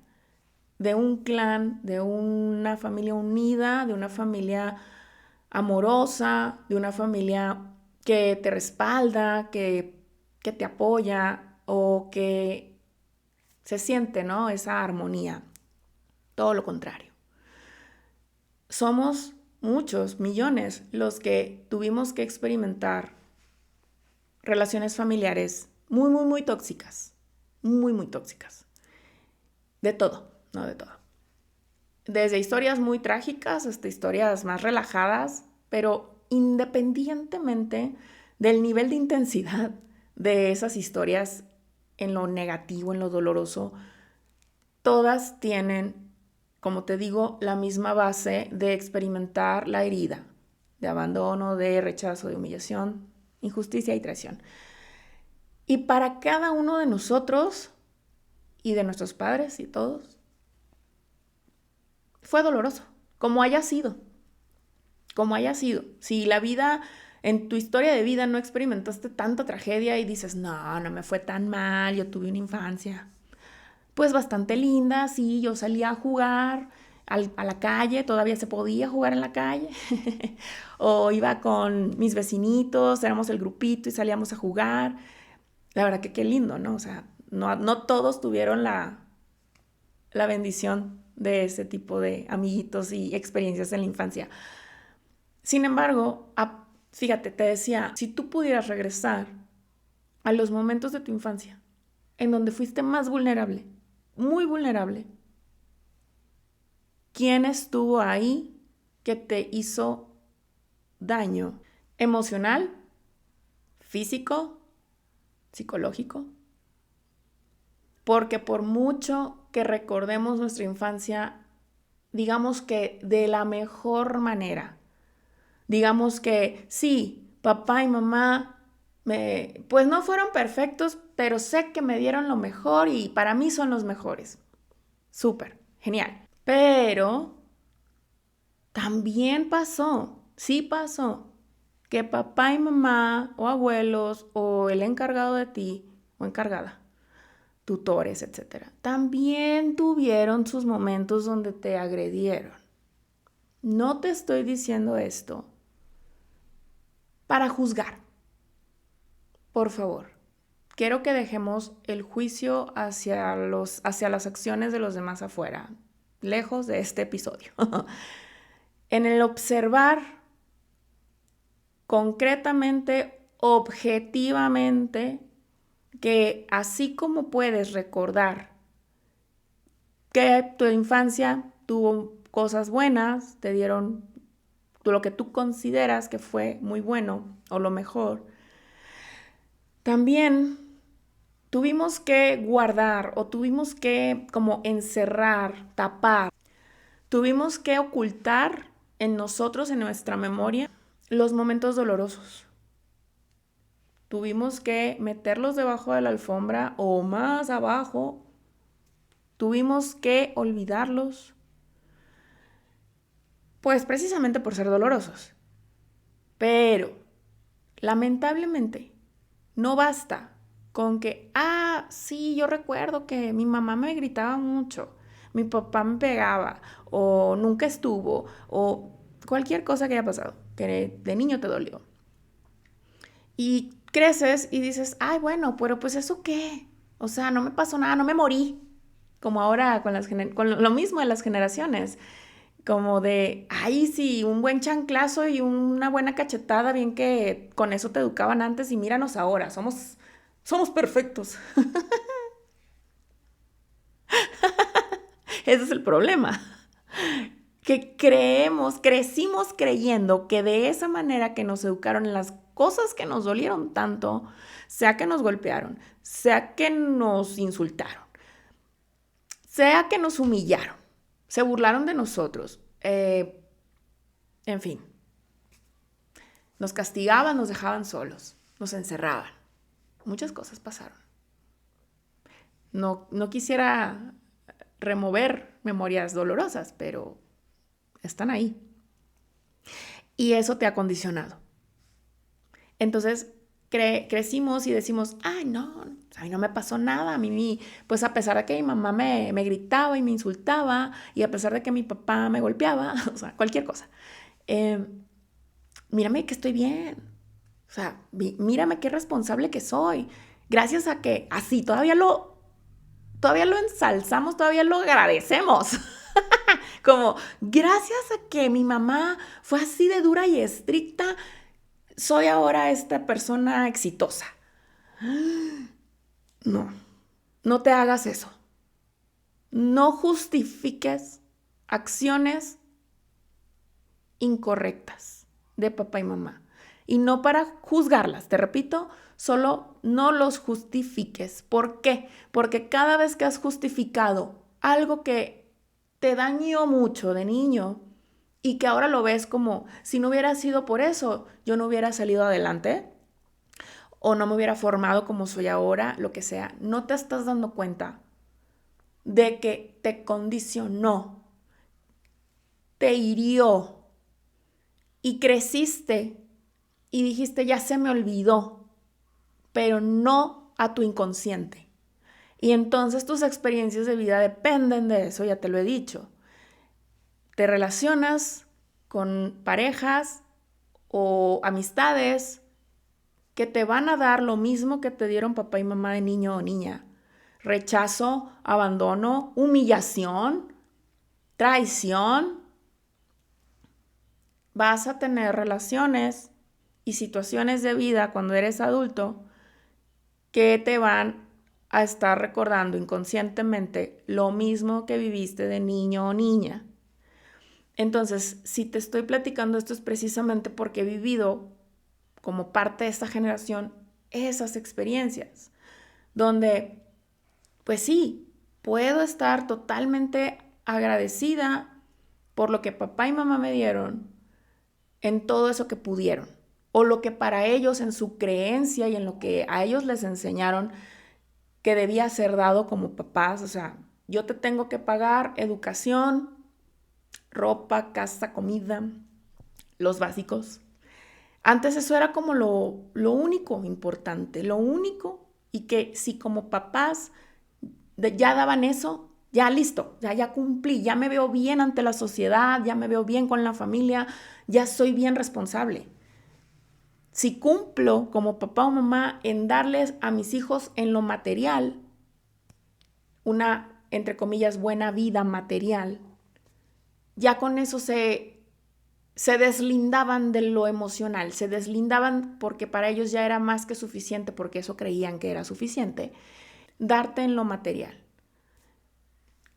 de un clan, de una familia unida, de una familia amorosa, de una familia que te respalda, que te apoya o que se siente, ¿no? Esa armonía. Todo lo contrario. Somos muchos, millones, los que tuvimos que experimentar relaciones familiares muy, muy, muy tóxicas. Muy, muy tóxicas. De todo, no de todo. Desde historias muy trágicas hasta historias más relajadas, pero independientemente del nivel de intensidad de esas historias en lo negativo, en lo doloroso, todas tienen, como te digo, la misma base de experimentar la herida, de abandono, de rechazo, de humillación, injusticia y traición. Y para cada uno de nosotros y de nuestros padres y todos, fue doloroso, como haya sido. Como haya sido. Si la vida, en tu historia de vida no experimentaste tanta tragedia y dices, no me fue tan mal, yo tuve una infancia pues bastante linda, sí, yo salía a jugar a la calle, todavía se podía jugar en la calle, o iba con mis vecinitos, éramos el grupito y salíamos a jugar. La verdad que qué lindo, ¿no? O sea, no todos tuvieron la bendición de ese tipo de amiguitos y experiencias en la infancia. Sin embargo, fíjate, te decía, si tú pudieras regresar a los momentos de tu infancia en donde fuiste más vulnerable, muy vulnerable, ¿quién estuvo ahí que te hizo daño emocional, físico, psicológico? Porque por mucho que recordemos nuestra infancia, digamos que de la mejor manera, digamos que sí, papá y mamá pues no fueron perfectos, pero sé que me dieron lo mejor y para mí son los mejores. Súper, genial. Pero también pasó, sí pasó, que papá y mamá o abuelos o el encargado de ti o encargada, tutores, etcétera, también tuvieron sus momentos donde te agredieron. No te estoy diciendo esto para juzgar. Por favor, quiero que dejemos el juicio hacia las acciones de los demás afuera, lejos de este episodio. En el observar concretamente, objetivamente, que así como puedes recordar que tu infancia tuvo cosas buenas, te dieron lo que tú consideras que fue muy bueno o lo mejor, también tuvimos que guardar o tuvimos que como encerrar, tapar, tuvimos que ocultar en nosotros, en nuestra memoria, los momentos dolorosos. Tuvimos que meterlos debajo de la alfombra o más abajo. Tuvimos que olvidarlos, pues precisamente por ser dolorosos. Pero, lamentablemente, no basta con que, sí, yo recuerdo que mi mamá me gritaba mucho, mi papá me pegaba, o nunca estuvo, o cualquier cosa que haya pasado, que de niño te dolió. Y creces y dices, bueno, pero pues ¿eso qué? O sea, no me pasó nada, no me morí. Como ahora con lo mismo de las generaciones. Como de, sí, un buen chanclazo y una buena cachetada, bien que con eso te educaban antes y míranos ahora, somos perfectos. Ese es el problema. Que crecimos creyendo que de esa manera que nos educaron en las cosas que nos dolieron tanto, sea que nos golpearon, sea que nos insultaron, sea que nos humillaron, se burlaron de nosotros, en fin, nos castigaban, nos dejaban solos, nos encerraban. Muchas cosas pasaron. No quisiera remover memorias dolorosas, pero están ahí. Y eso te ha condicionado. Entonces, crecimos y decimos, ay, no, a mí no me pasó nada. Pues a pesar de que mi mamá me gritaba y me insultaba, y a pesar de que mi papá me golpeaba, o sea, cualquier cosa. Mírame que estoy bien. O sea, mírame qué responsable que soy. Gracias a que así todavía lo ensalzamos, todavía lo agradecemos. Como, gracias a que mi mamá fue así de dura y estricta, soy ahora esta persona exitosa. No te hagas eso. No justifiques acciones incorrectas de papá y mamá. Y no para juzgarlas, te repito, solo no los justifiques. ¿Por qué? Porque cada vez que has justificado algo que te dañó mucho de niño y que ahora lo ves como si no hubiera sido por eso, yo no hubiera salido adelante o no me hubiera formado como soy ahora, lo que sea, no te estás dando cuenta de que te condicionó, te hirió y creciste y dijiste ya se me olvidó, pero no a tu inconsciente. Y entonces tus experiencias de vida dependen de eso, ya te lo he dicho. Te relacionas con parejas o amistades que te van a dar lo mismo que te dieron papá y mamá de niño o niña. Rechazo, abandono, humillación, traición. Vas a tener relaciones y situaciones de vida cuando eres adulto que te van a estar recordando inconscientemente lo mismo que viviste de niño o niña. Entonces, si te estoy platicando esto es precisamente porque he vivido como parte de esta generación esas experiencias, donde, pues sí, puedo estar totalmente agradecida por lo que papá y mamá me dieron en todo eso que pudieron, o lo que para ellos en su creencia y en lo que a ellos les enseñaron que debía ser dado como papás. O sea, yo te tengo que pagar educación, ropa, casa, comida, los básicos. Antes eso era como lo único importante, lo único, y que si como papás ya daban eso, ya listo, ya cumplí, ya me veo bien ante la sociedad, ya me veo bien con la familia, ya soy bien responsable. Si cumplo como papá o mamá en darles a mis hijos en lo material una, entre comillas, buena vida material, ya con eso se deslindaban de lo emocional, se deslindaban porque para ellos ya era más que suficiente, porque eso creían que era suficiente, darte en lo material,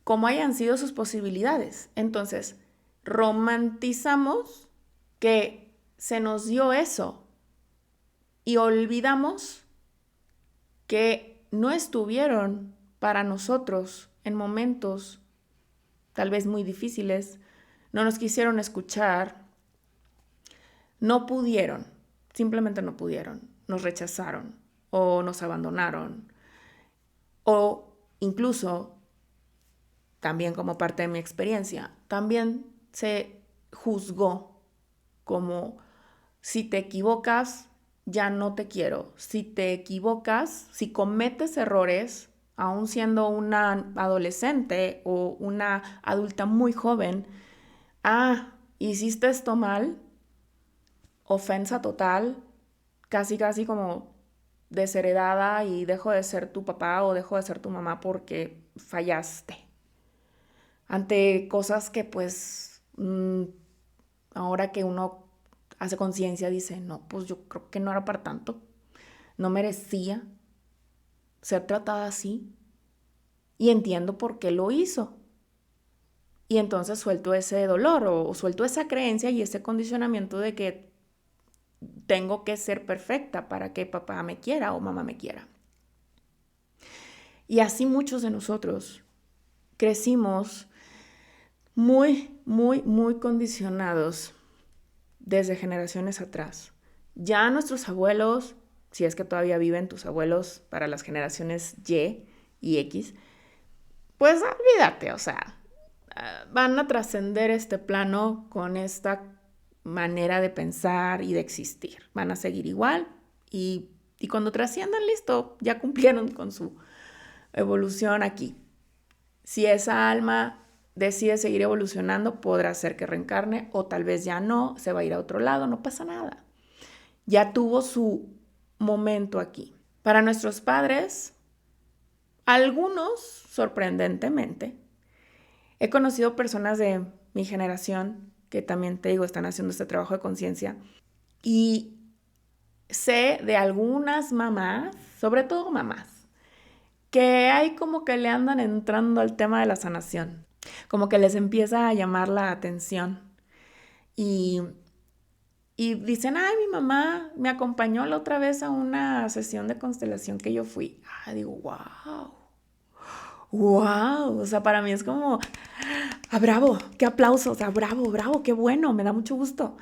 como hayan sido sus posibilidades. Entonces, romantizamos que se nos dio eso y olvidamos que no estuvieron para nosotros en momentos tal vez muy difíciles, no nos quisieron escuchar, no pudieron, simplemente no pudieron, nos rechazaron o nos abandonaron, o incluso, también como parte de mi experiencia, también se juzgó como si te equivocas, ya no te quiero. Si te equivocas, si cometes errores, aún siendo una adolescente o una adulta muy joven, hiciste esto mal, ofensa total, casi como desheredada y dejo de ser tu papá o dejo de ser tu mamá porque fallaste. Ante cosas que pues ahora que uno hace conciencia dice, no, pues yo creo que no era para tanto, no merecía ser tratada así y entiendo por qué lo hizo. Y entonces suelto ese dolor o suelto esa creencia y ese condicionamiento de que tengo que ser perfecta para que papá me quiera o mamá me quiera. Y así muchos de nosotros crecimos muy, muy, muy condicionados desde generaciones atrás. Ya nuestros abuelos, si es que todavía viven tus abuelos para las generaciones Y X, pues olvídate, o sea, van a trascender este plano con esta manera de pensar y de existir. Van a seguir igual y cuando trasciendan, listo, ya cumplieron con su evolución aquí. Si esa alma decide seguir evolucionando, podrá ser que reencarne o tal vez ya no, se va a ir a otro lado, no pasa nada. Ya tuvo su momento aquí. Para nuestros padres, algunos, sorprendentemente, he conocido personas de mi generación que también, te digo, están haciendo este trabajo de conciencia y sé de algunas mamás, sobre todo mamás, que hay como que le andan entrando al tema de la sanación, como que les empieza a llamar la atención y dicen, ay, mi mamá me acompañó la otra vez a una sesión de constelación que yo fui. Digo, wow, o sea, para mí es como, bravo, qué aplauso, o sea, bravo, qué bueno, me da mucho gusto.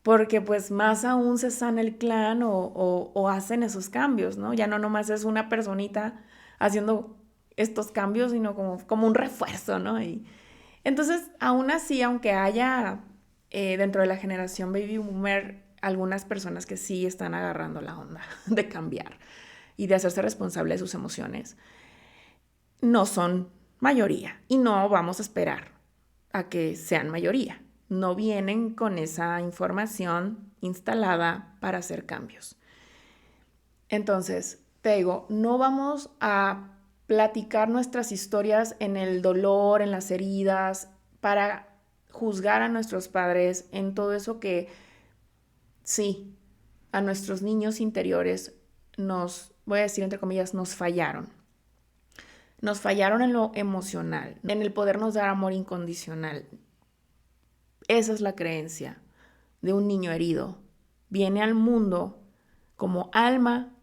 Porque pues más aún se sana el clan o hacen esos cambios, ¿no? Ya no nomás es una personita haciendo estos cambios, sino como un refuerzo, ¿no? Y entonces, aún así, aunque haya dentro de la generación baby boomer algunas personas que sí están agarrando la onda de cambiar y de hacerse responsable de sus emociones, no son mayoría y no vamos a esperar a que sean mayoría. No vienen con esa información instalada para hacer cambios. Entonces, te digo, no vamos a platicar nuestras historias en el dolor, en las heridas, para juzgar a nuestros padres en todo eso que, sí, a nuestros niños interiores nos, voy a decir entre comillas, nos fallaron. Nos fallaron en lo emocional, en el podernos dar amor incondicional. Esa es la creencia de un niño herido. Viene al mundo como alma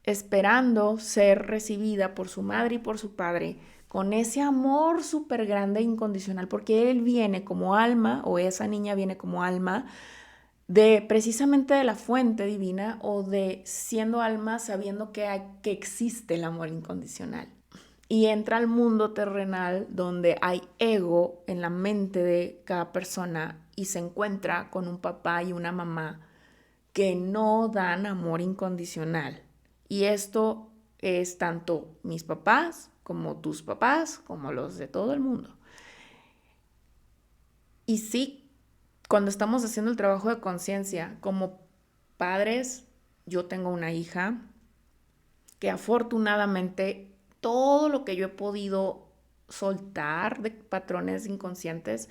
esperando ser recibida por su madre y por su padre con ese amor súper grande e incondicional, porque él viene como alma, o esa niña viene como alma, de precisamente de la fuente divina o de siendo alma sabiendo que existe el amor incondicional. Y entra al mundo terrenal donde hay ego en la mente de cada persona y se encuentra con un papá y una mamá que no dan amor incondicional. Y esto es tanto mis papás como tus papás, como los de todo el mundo. Y sí, cuando estamos haciendo el trabajo de conciencia, como padres, yo tengo una hija que afortunadamente todo lo que yo he podido soltar de patrones inconscientes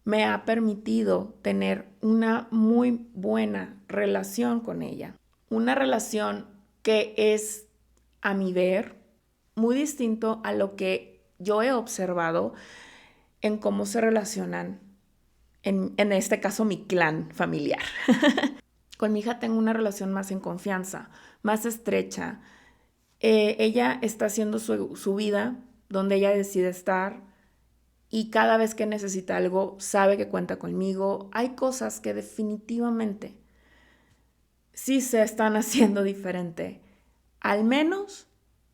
me ha permitido tener una muy buena relación con ella. Una relación que es, a mi ver, muy distinto a lo que yo he observado en cómo se relacionan, en este caso, mi clan familiar. Con mi hija tengo una relación más en confianza, más estrecha. Ella está haciendo su vida donde ella decide estar y cada vez que necesita algo sabe que cuenta conmigo. Hay cosas que definitivamente sí se están haciendo diferente, al menos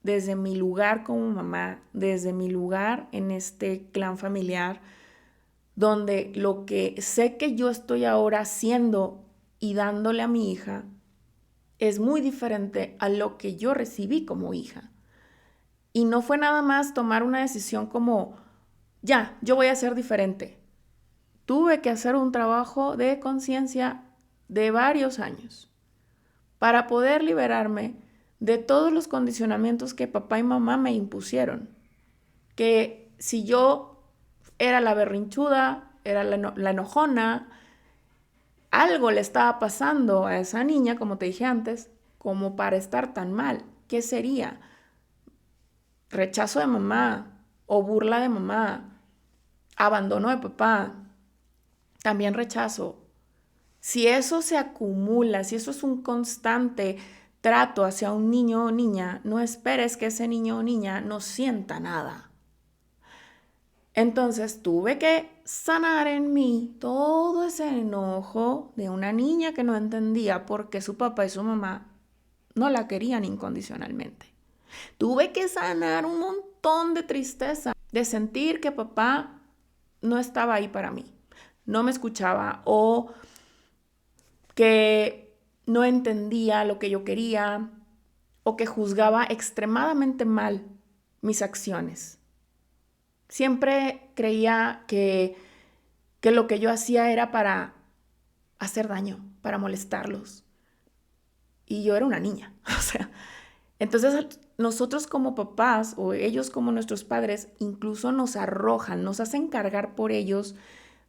desde mi lugar como mamá, desde mi lugar en este clan familiar, donde lo que sé que yo estoy ahora haciendo y dándole a mi hija es muy diferente a lo que yo recibí como hija. Y no fue nada más tomar una decisión como, ya, yo voy a ser diferente. Tuve que hacer un trabajo de conciencia de varios años para poder liberarme de todos los condicionamientos que papá y mamá me impusieron. Que si yo era la berrinchuda, era la enojona, algo le estaba pasando a esa niña, como te dije antes, como para estar tan mal. ¿Qué sería? Rechazo de mamá o burla de mamá abandono de papá, también rechazo. Si eso se acumula, si eso es un constante trato hacia un niño o niña, no esperes que ese niño o niña no sienta nada. Entonces tuve que sanar en mí todo ese enojo de una niña que no entendía por qué su papá y su mamá no la querían incondicionalmente. Tuve que sanar un montón de tristeza, de sentir que papá no estaba ahí para mí, no me escuchaba o que no entendía lo que yo quería o que juzgaba extremadamente mal mis acciones. Siempre creía que lo que yo hacía era para hacer daño, para molestarlos. Y yo era una niña, o sea, entonces nosotros como papás o ellos como nuestros padres incluso nos arrojan, nos hacen cargar por ellos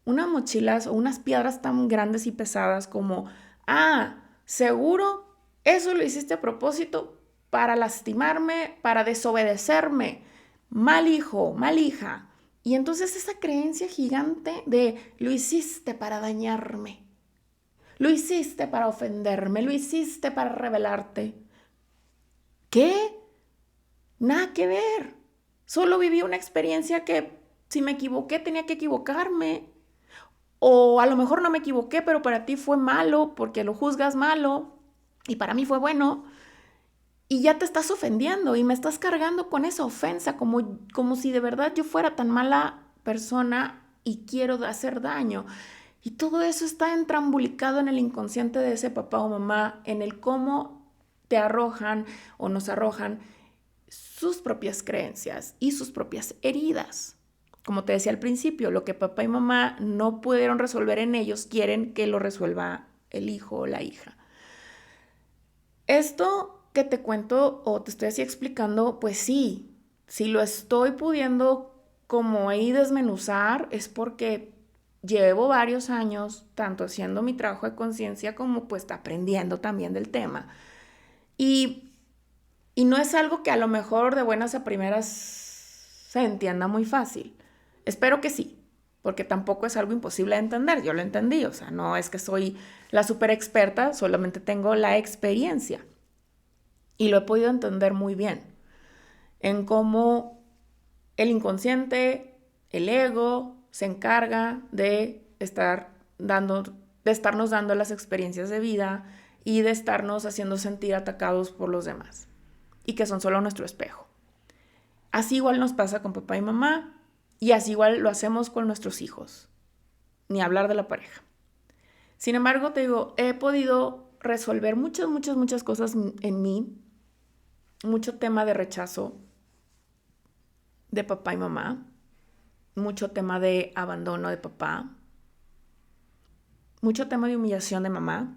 unas mochilas o unas piedras tan grandes y pesadas como, seguro eso lo hiciste a propósito para lastimarme, para desobedecerme, mal hijo, mal hija. Y entonces esa creencia gigante de lo hiciste para dañarme, lo hiciste para ofenderme, lo hiciste para rebelarte. ¿Qué? Nada que ver. Solo viví una experiencia que si me equivoqué tenía que equivocarme. O a lo mejor no me equivoqué, pero para ti fue malo porque lo juzgas malo y para mí fue bueno. Y ya te estás ofendiendo y me estás cargando con esa ofensa como si de verdad yo fuera tan mala persona y quiero hacer daño. Y todo eso está entrambulicado en el inconsciente de ese papá o mamá, en el cómo te arrojan o nos arrojan sus propias creencias y sus propias heridas. Como te decía al principio, lo que papá y mamá no pudieron resolver en ellos, quieren que lo resuelva el hijo o la hija. Esto que te cuento o te estoy así explicando, pues sí lo estoy pudiendo como ahí desmenuzar es porque llevo varios años tanto haciendo mi trabajo de conciencia como pues aprendiendo también del tema. Y no es algo que a lo mejor de buenas a primeras se entienda muy fácil. Espero que sí, porque tampoco es algo imposible de entender. Yo lo entendí, o sea, no es que soy la súper experta, solamente tengo la experiencia. Y lo he podido entender muy bien en cómo el inconsciente, el ego, se encarga de estarnos dando las experiencias de vida y de estarnos haciendo sentir atacados por los demás y que son solo nuestro espejo. Así igual nos pasa con papá y mamá y así igual lo hacemos con nuestros hijos, ni hablar de la pareja. Sin embargo, te digo, he podido resolver muchas cosas en mí, mucho tema de rechazo de papá y mamá, mucho tema de abandono de papá, mucho tema de humillación de mamá.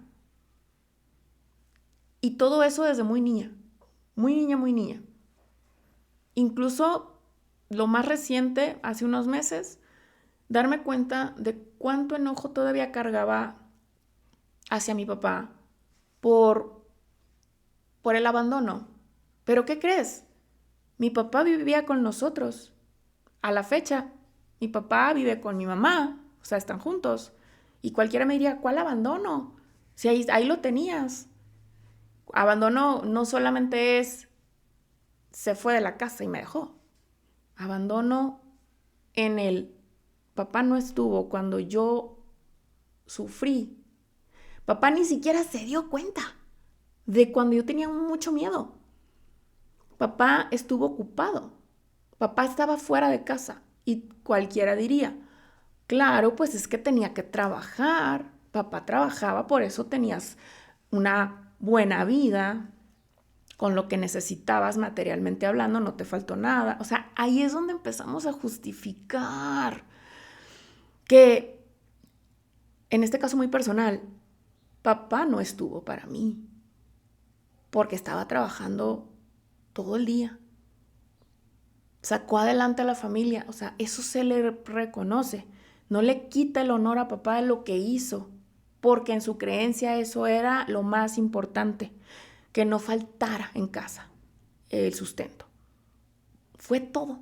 Y todo eso desde muy niña. Incluso lo más reciente, hace unos meses, darme cuenta de cuánto enojo todavía cargaba hacia mi papá por el abandono. ¿Pero qué crees? Mi papá vivía con nosotros. A la fecha, mi papá vive con mi mamá, o sea, están juntos. Y cualquiera me diría, ¿cuál abandono? Si ahí lo tenías. Abandono no solamente es, se fue de la casa y me dejó. Abandono en el, papá no estuvo cuando yo sufrí. Papá ni siquiera se dio cuenta de cuando yo tenía mucho miedo. Papá estuvo ocupado. Papá estaba fuera de casa. Y cualquiera diría, claro, pues es que tenía que trabajar. Papá trabajaba, por eso tenías una buena vida, con lo que necesitabas materialmente hablando, no te faltó nada. O sea, ahí es donde empezamos a justificar que, en este caso muy personal, papá no estuvo para mí, porque estaba trabajando todo el día. Sacó adelante a la familia, o sea, eso se le reconoce. No le quita el honor a papá de lo que hizo, porque en su creencia eso era lo más importante, que no faltara en casa el sustento. Fue todo.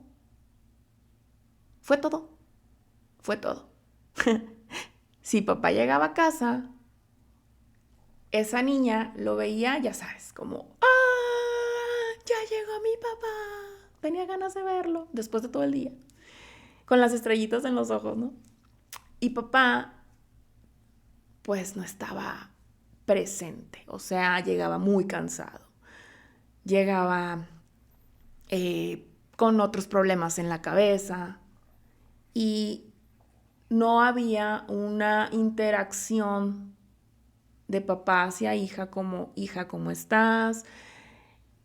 Fue todo. Si papá llegaba a casa, esa niña lo veía, ya sabes, como, ¡ah! Ya llegó mi papá. Tenía ganas de verlo después de todo el día, con las estrellitas en los ojos, ¿no? Y papá, pues no estaba presente, o sea, llegaba muy cansado, llegaba con otros problemas en la cabeza y no había una interacción de papá hacia hija, como, hija, ¿cómo estás?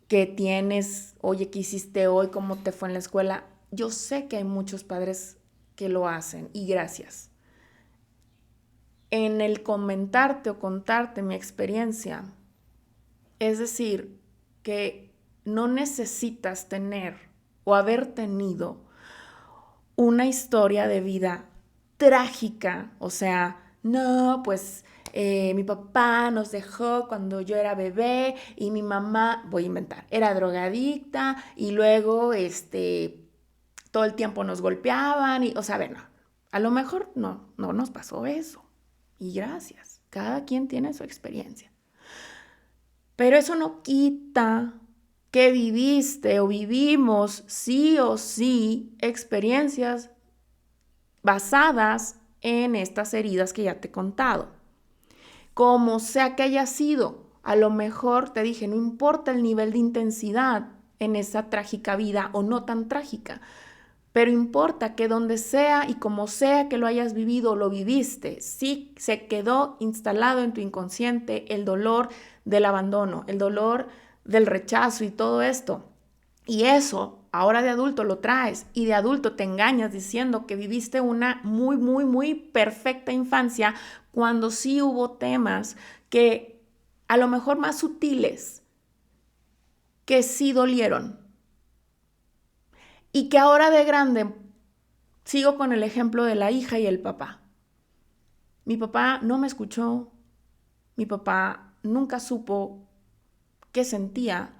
¿Qué tienes? Oye, ¿qué hiciste hoy? ¿Cómo te fue en la escuela? Yo sé que hay muchos padres que lo hacen y gracias. En el comentarte o contarte mi experiencia, es decir, que no necesitas tener o haber tenido una historia de vida trágica, o sea, no, pues mi papá nos dejó cuando yo era bebé y mi mamá, voy a inventar, era drogadicta y luego todo el tiempo nos golpeaban y, o sea, bueno, a lo mejor no nos pasó eso y gracias, cada quien tiene su experiencia. Pero eso no quita que viviste o vivimos sí o sí experiencias basadas en estas heridas que ya te he contado. Como sea que haya sido, a lo mejor te dije, no importa el nivel de intensidad en esa trágica vida o no tan trágica, pero importa que donde sea y como sea que lo hayas vivido o lo viviste, sí se quedó instalado en tu inconsciente el dolor del abandono, el dolor del rechazo y todo esto. Y eso ahora de adulto lo traes y de adulto te engañas diciendo que viviste una muy, muy, muy perfecta infancia cuando sí hubo temas que a lo mejor más sutiles que sí dolieron. Y que ahora de grande sigo con el ejemplo de la hija y el papá. Mi papá no me escuchó, mi papá nunca supo qué sentía,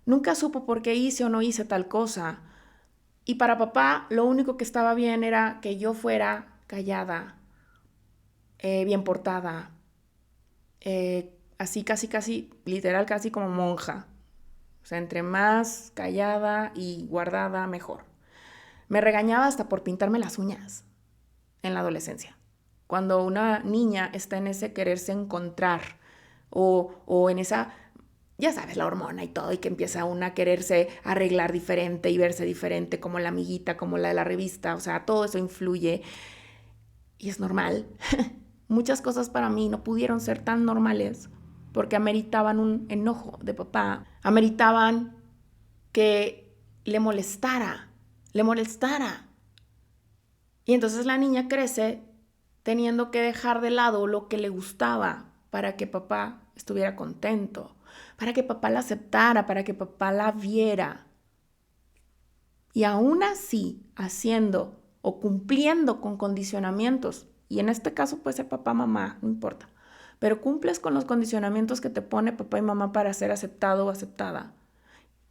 nunca supo por qué hice o no hice tal cosa. Y para papá lo único que estaba bien era que yo fuera callada, bien portada, así casi, literal casi como monja. O sea, entre más callada y guardada, mejor. Me regañaba hasta por pintarme las uñas en la adolescencia. Cuando una niña está en ese quererse encontrar o en esa, ya sabes, la hormona y todo, y que empieza una a quererse arreglar diferente y verse diferente, como la amiguita, como la de la revista, o sea, todo eso influye y es normal. Muchas cosas para mí no pudieron ser tan normales porque ameritaban un enojo de papá, ameritaban que le molestara. Y entonces la niña crece teniendo que dejar de lado lo que le gustaba para que papá estuviera contento, para que papá la aceptara, para que papá la viera. Y aún así, haciendo o cumpliendo con condicionamientos, y en este caso puede ser papá, mamá, no importa, pero cumples con los condicionamientos que te pone papá y mamá para ser aceptado o aceptada.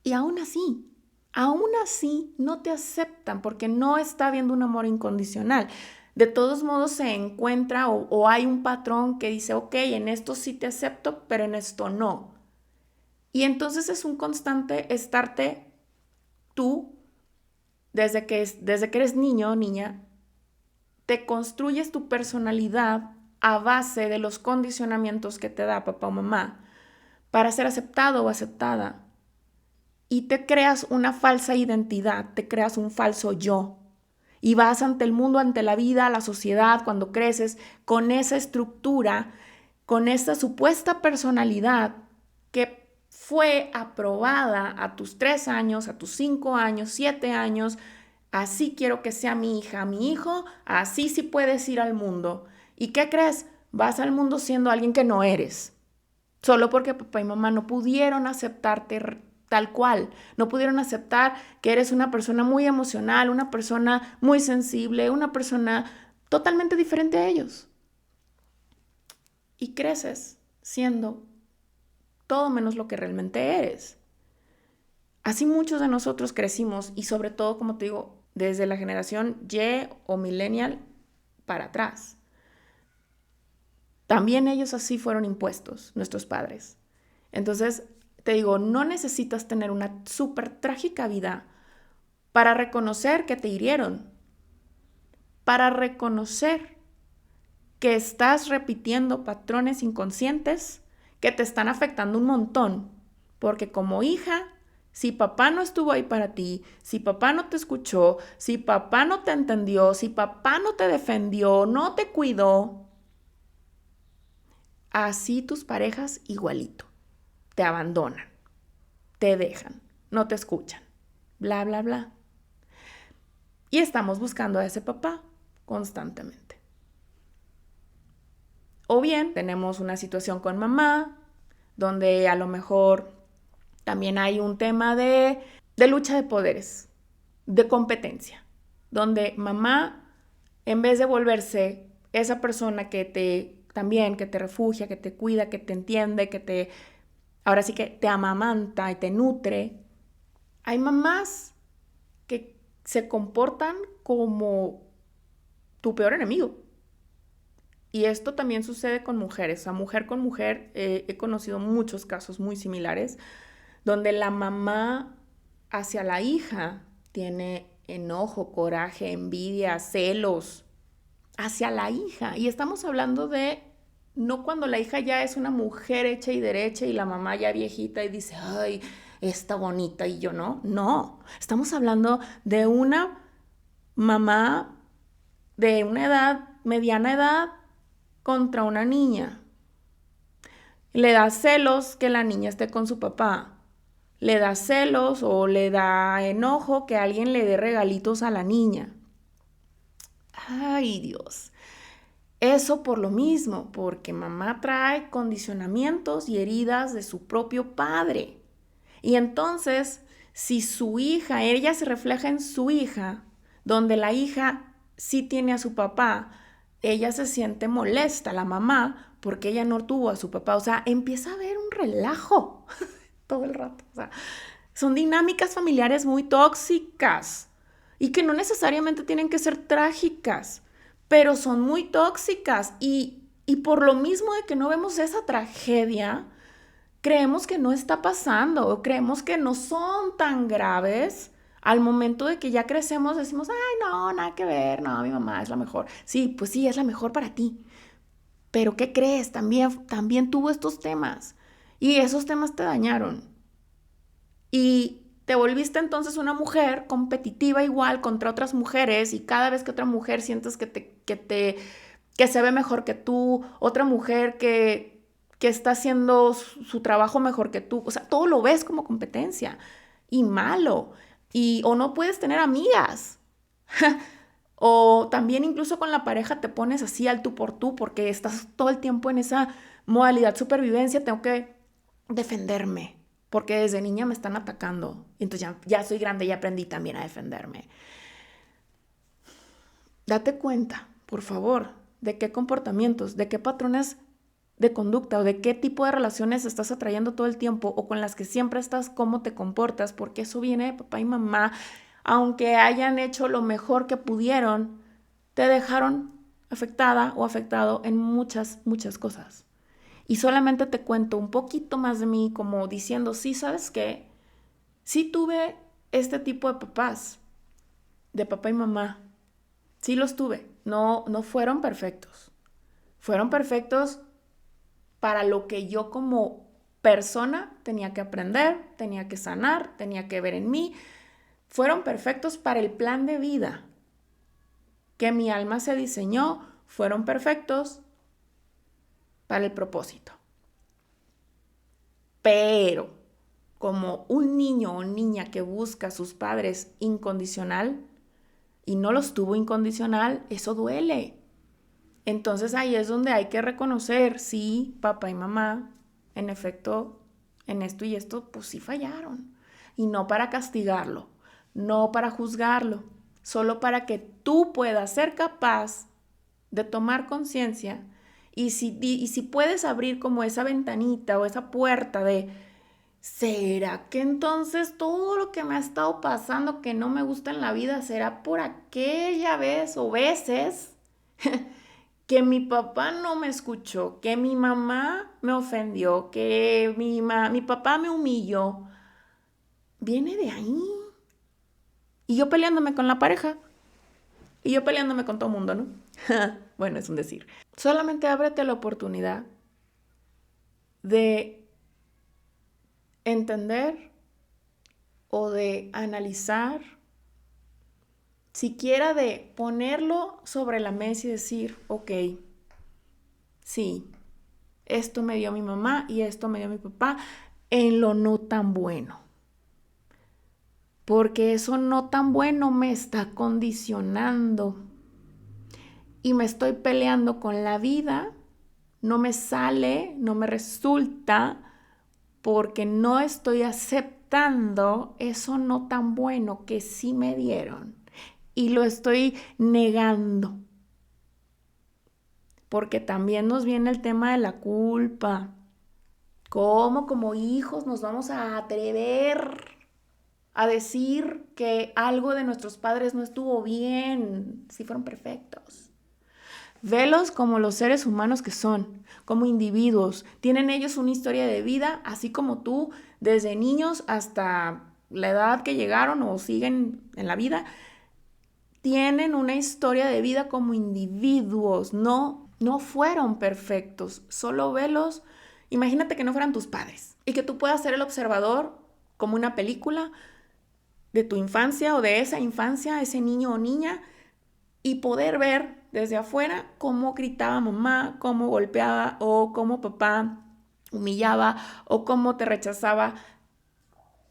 Y aún así no te aceptan porque no está habiendo un amor incondicional. De todos modos se encuentra o hay un patrón que dice, ok, en esto sí te acepto, pero en esto no. Y entonces es un constante estarte tú, desde que eres niño o niña, te construyes tu personalidad a base de los condicionamientos que te da papá o mamá para ser aceptado o aceptada. Y te creas una falsa identidad, te creas un falso yo. Y vas ante el mundo, ante la vida, la sociedad, cuando creces, con esa estructura, con esa supuesta personalidad que fue aprobada a tus 3 años, a tus 5 años, 7 años. Así quiero que sea mi hija, mi hijo, así sí puedes ir al mundo. ¿Y qué crees? Vas al mundo siendo alguien que no eres. Solo porque papá y mamá no pudieron aceptarte tal cual, no pudieron aceptar que eres una persona muy emocional, una persona muy sensible, una persona totalmente diferente a ellos. Y creces siendo todo menos lo que realmente eres. Así muchos de nosotros crecimos y sobre todo, como te digo, desde la generación Y o millennial, para atrás. También ellos así fueron impuestos, nuestros padres. Entonces, te digo, no necesitas tener una súper trágica vida para reconocer que te hirieron, para reconocer que estás repitiendo patrones inconscientes que te están afectando un montón. Porque como hija, si papá no estuvo ahí para ti, si papá no te escuchó, si papá no te entendió, si papá no te defendió, no te cuidó, así tus parejas igualito. Te abandonan, te dejan, no te escuchan, bla, bla, bla. Y estamos buscando a ese papá constantemente. O bien tenemos una situación con mamá, donde a lo mejor también hay un tema de lucha de poderes, de competencia, donde mamá, en vez de volverse esa persona que te refugia, que te cuida, que te entiende, ahora sí que te amamanta y te nutre, hay mamás que se comportan como tu peor enemigo. Y esto también sucede con mujeres, o sea, mujer con mujer. He conocido muchos casos muy similares, donde la mamá hacia la hija tiene enojo, coraje, envidia, celos hacia la hija. Y estamos hablando de no cuando la hija ya es una mujer hecha y derecha y la mamá ya viejita y dice, ay, está bonita y yo no. No, estamos hablando de una mamá de una edad, mediana edad, contra una niña. Le da celos que la niña esté con su papá. Le da celos o le da enojo que alguien le dé regalitos a la niña. Ay, Dios. Eso por lo mismo, porque mamá trae condicionamientos y heridas de su propio padre. Y entonces, si su hija, ella se refleja en su hija, donde la hija sí tiene a su papá, ella se siente molesta, la mamá, porque ella no tuvo a su papá. O sea, empieza a haber un relajo todo el rato. O sea, son dinámicas familiares muy tóxicas y que no necesariamente tienen que ser trágicas, pero son muy tóxicas. Y por lo mismo de que no vemos esa tragedia, creemos que no está pasando o creemos que no son tan graves. Al momento de que ya crecemos decimos, ay, no, nada que ver, no, mi mamá es la mejor. Sí, pues sí, es la mejor para ti. Pero ¿qué crees? También tuvo estos temas y esos temas te dañaron. Y te volviste entonces una mujer competitiva igual contra otras mujeres y cada vez que otra mujer sientes que se ve mejor que tú, otra mujer que está haciendo su trabajo mejor que tú, o sea, todo lo ves como competencia y malo. O no puedes tener amigas. O también incluso con la pareja te pones así al tú por tú porque estás todo el tiempo en esa modalidad supervivencia, tengo que defenderme porque desde niña me están atacando. Entonces ya soy grande y aprendí también a defenderme. Date cuenta, por favor, de qué comportamientos, de qué patrones de conducta o de qué tipo de relaciones estás atrayendo todo el tiempo o con las que siempre estás, cómo te comportas, porque eso viene de papá y mamá. Aunque hayan hecho lo mejor que pudieron, te dejaron afectada o afectado en muchas, muchas cosas. Y solamente te cuento un poquito más de mí, como diciendo, sí, ¿sabes qué? Sí tuve este tipo de papás, de papá y mamá. Sí los tuve. No fueron perfectos. Fueron perfectos para lo que yo como persona tenía que aprender, tenía que sanar, tenía que ver en mí. Fueron perfectos para el plan de vida que mi alma se diseñó. Fueron perfectos para el propósito. Pero como un niño o niña que busca a sus padres incondicional y no los tuvo incondicional, eso duele. Entonces ahí es donde hay que reconocer, sí, papá y mamá, en efecto, en esto y esto, pues sí fallaron. Y no para castigarlo, no para juzgarlo, solo para que tú puedas ser capaz de tomar conciencia y si puedes abrir como esa ventanita o esa puerta de, ¿será que entonces todo lo que me ha estado pasando que no me gusta en la vida será por aquella vez o veces Que mi papá no me escuchó, que mi mamá me ofendió, que mi papá me humilló, viene de ahí. Y yo peleándome con la pareja. Y yo peleándome con todo el mundo, ¿no? Bueno, es un decir. Solamente ábrete la oportunidad de entender o de analizar, siquiera de ponerlo sobre la mesa y decir, ok, sí, esto me dio mi mamá y esto me dio mi papá en lo no tan bueno. Porque eso no tan bueno me está condicionando y me estoy peleando con la vida, no me sale, no me resulta, porque no estoy aceptando eso no tan bueno que sí me dieron y lo estoy negando. Porque también nos viene el tema de la culpa. ¿Cómo como hijos nos vamos a atrever a decir que algo de nuestros padres no estuvo bien si fueron perfectos? Velos como los seres humanos que son, como individuos. Tienen ellos una historia de vida, así como tú, desde niños hasta la edad que llegaron o siguen en la vida. Tienen una historia de vida como individuos, no fueron perfectos. Solo velos, imagínate que no fueran tus padres y que tú puedas ser el observador como una película de tu infancia o de esa infancia, ese niño o niña, y poder ver desde afuera cómo gritaba mamá, cómo golpeaba o cómo papá humillaba o cómo te rechazaba.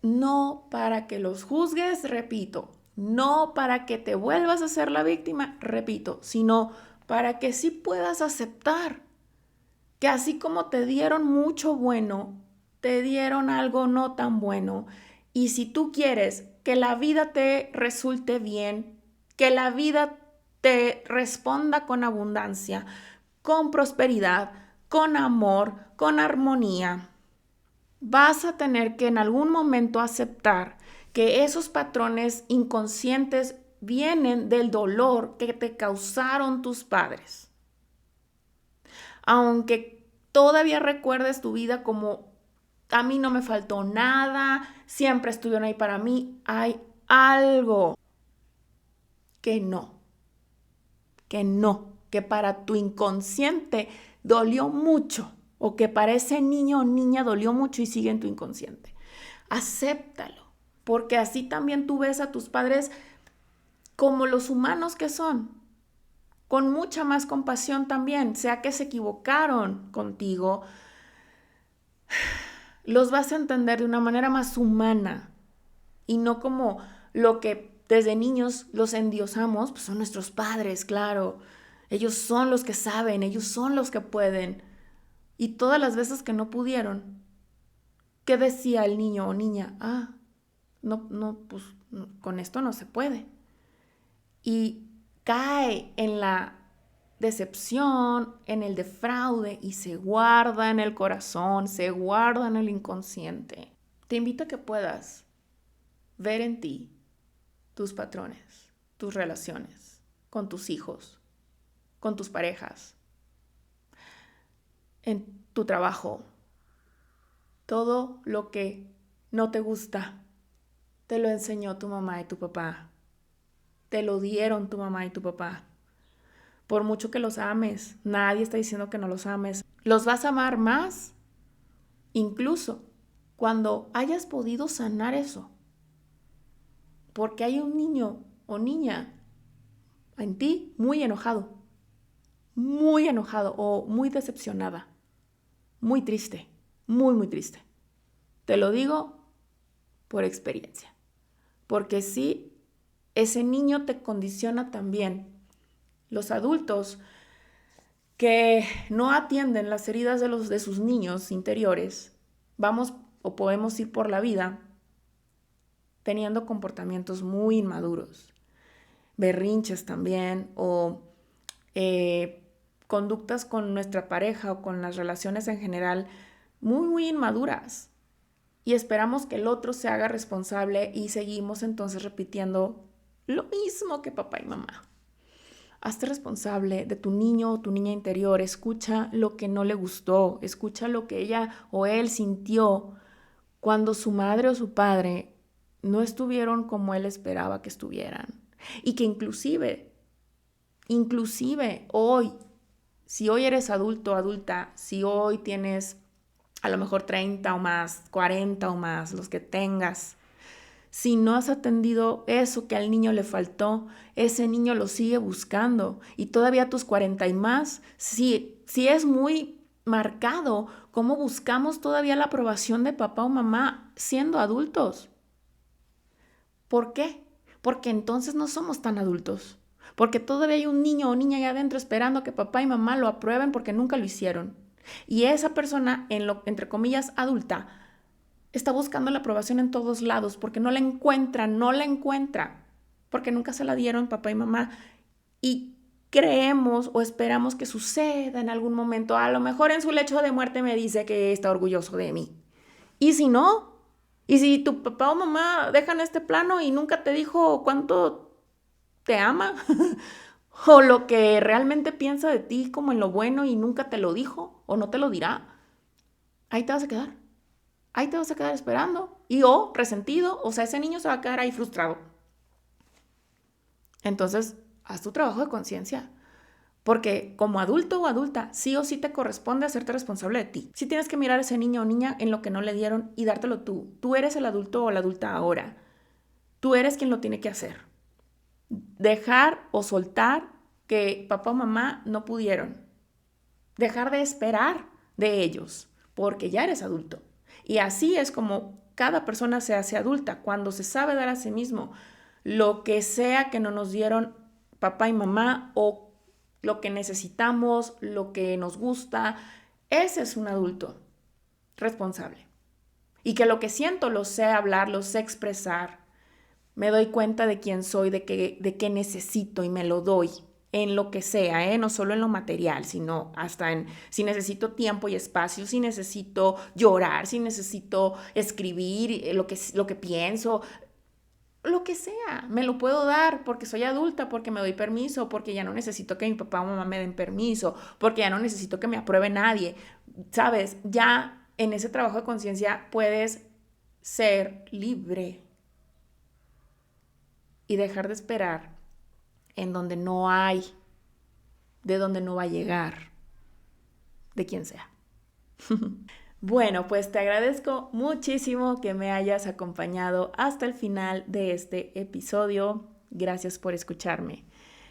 No para que los juzgues, repito, no para que te vuelvas a ser la víctima, repito, sino para que sí puedas aceptar que así como te dieron mucho bueno, te dieron algo no tan bueno. Y si tú quieres que la vida te resulte bien, que la vida te responda con abundancia, con prosperidad, con amor, con armonía, vas a tener que en algún momento aceptar que esos patrones inconscientes vienen del dolor que te causaron tus padres. Aunque todavía recuerdes tu vida como a mí no me faltó nada, siempre estuvieron ahí para mí, hay algo que que para tu inconsciente dolió mucho o que para ese niño o niña dolió mucho y sigue en tu inconsciente. Acéptalo, porque así también tú ves a tus padres como los humanos que son, con mucha más compasión también, sea que se equivocaron contigo, los vas a entender de una manera más humana y no como lo que desde niños los endiosamos, pues son nuestros padres, claro. Ellos son los que saben, ellos son los que pueden. Y todas las veces que no pudieron, ¿qué decía el niño o niña? Pues con esto no se puede. Y cae en la decepción, en el defraude y se guarda en el corazón, se guarda en el inconsciente. Te invito a que puedas ver en ti tus patrones, tus relaciones con tus hijos, con tus parejas, en tu trabajo, todo lo que no te gusta, te lo enseñó tu mamá y tu papá, te lo dieron tu mamá y tu papá. Por mucho que los ames, nadie está diciendo que no los ames, los vas a amar más, incluso cuando hayas podido sanar eso. Porque hay un niño o niña en ti muy enojado o muy decepcionada, muy triste, muy triste. Te lo digo por experiencia, porque sí, ese niño te condiciona también. Los adultos que no atienden las heridas de sus niños interiores, vamos o podemos ir por la vida teniendo comportamientos muy inmaduros, berrinches también o conductas con nuestra pareja o con las relaciones en general muy inmaduras. Y esperamos que el otro se haga responsable y seguimos entonces repitiendo lo mismo que papá y mamá. hazte responsable de tu niño o tu niña interior. Escucha lo que no le gustó, escucha lo que ella o él sintió cuando su madre o su padre no estuvieron como él esperaba que estuvieran. Y que inclusive hoy, si hoy eres adulto o adulta, si hoy tienes a lo mejor 30 o más, 40 o más, los que tengas, si no has atendido eso que al niño le faltó, ese niño lo sigue buscando. Y todavía a tus 40 y más, sí es muy marcado cómo buscamos todavía la aprobación de papá o mamá siendo adultos. ¿Por qué? Porque entonces no somos tan adultos. Porque todavía hay un niño o niña allá adentro esperando que papá y mamá lo aprueben porque nunca lo hicieron. Y esa persona, entre comillas, adulta, está buscando la aprobación en todos lados porque no la encuentra, porque nunca se la dieron papá y mamá. Y creemos o esperamos que suceda en algún momento. A lo mejor en su lecho de muerte me dice que está orgulloso de mí. ¿Y si no? ¿Y si tu papá o mamá dejan este plano y nunca te dijo cuánto te ama? ¿O lo que realmente piensa de ti como en lo bueno y nunca te lo dijo o no te lo dirá? Ahí te vas a quedar. Ahí te vas a quedar esperando. Y o resentido, o sea, ese niño se va a quedar ahí frustrado. Entonces, haz tu trabajo de conciencia. Porque como adulto o adulta, sí o sí te corresponde hacerte responsable de ti. Sí tienes que mirar a ese niño o niña en lo que no le dieron y dártelo tú. Tú eres el adulto o la adulta ahora. Tú eres quien lo tiene que hacer. Dejar o soltar que papá o mamá no pudieron. Dejar de esperar de ellos, porque ya eres adulto. Y así es como cada persona se hace adulta, cuando se sabe dar a sí mismo lo que sea que no nos dieron papá y mamá o lo que necesitamos, lo que nos gusta. Ese es un adulto responsable. Y que lo que siento lo sé hablar, lo sé expresar. Me doy cuenta de quién soy, de qué necesito y me lo doy. En lo que sea, no solo en lo material, sino hasta en si necesito tiempo y espacio, si necesito llorar, si necesito escribir lo que pienso, lo que sea, me lo puedo dar porque soy adulta, porque me doy permiso, porque ya no necesito que mi papá o mamá me den permiso, porque ya no necesito que me apruebe nadie. ¿Sabes? Ya en ese trabajo de conciencia puedes ser libre y dejar de esperar en donde no hay, de donde no va a llegar, de quien sea. Bueno, pues te agradezco muchísimo que me hayas acompañado hasta el final de este episodio. Gracias por escucharme.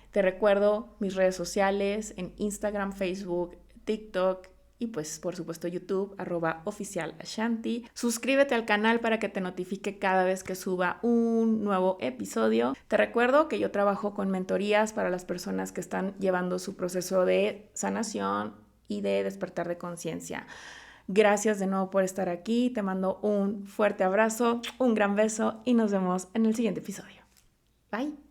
Te recuerdo mis redes sociales en Instagram, Facebook, TikTok y pues por supuesto YouTube, @oficialashanti. Suscríbete al canal para que te notifique cada vez que suba un nuevo episodio. Te recuerdo que yo trabajo con mentorías para las personas que están llevando su proceso de sanación y de despertar de conciencia. Gracias de nuevo por estar aquí. Te mando un fuerte abrazo, un gran beso y nos vemos en el siguiente episodio. Bye.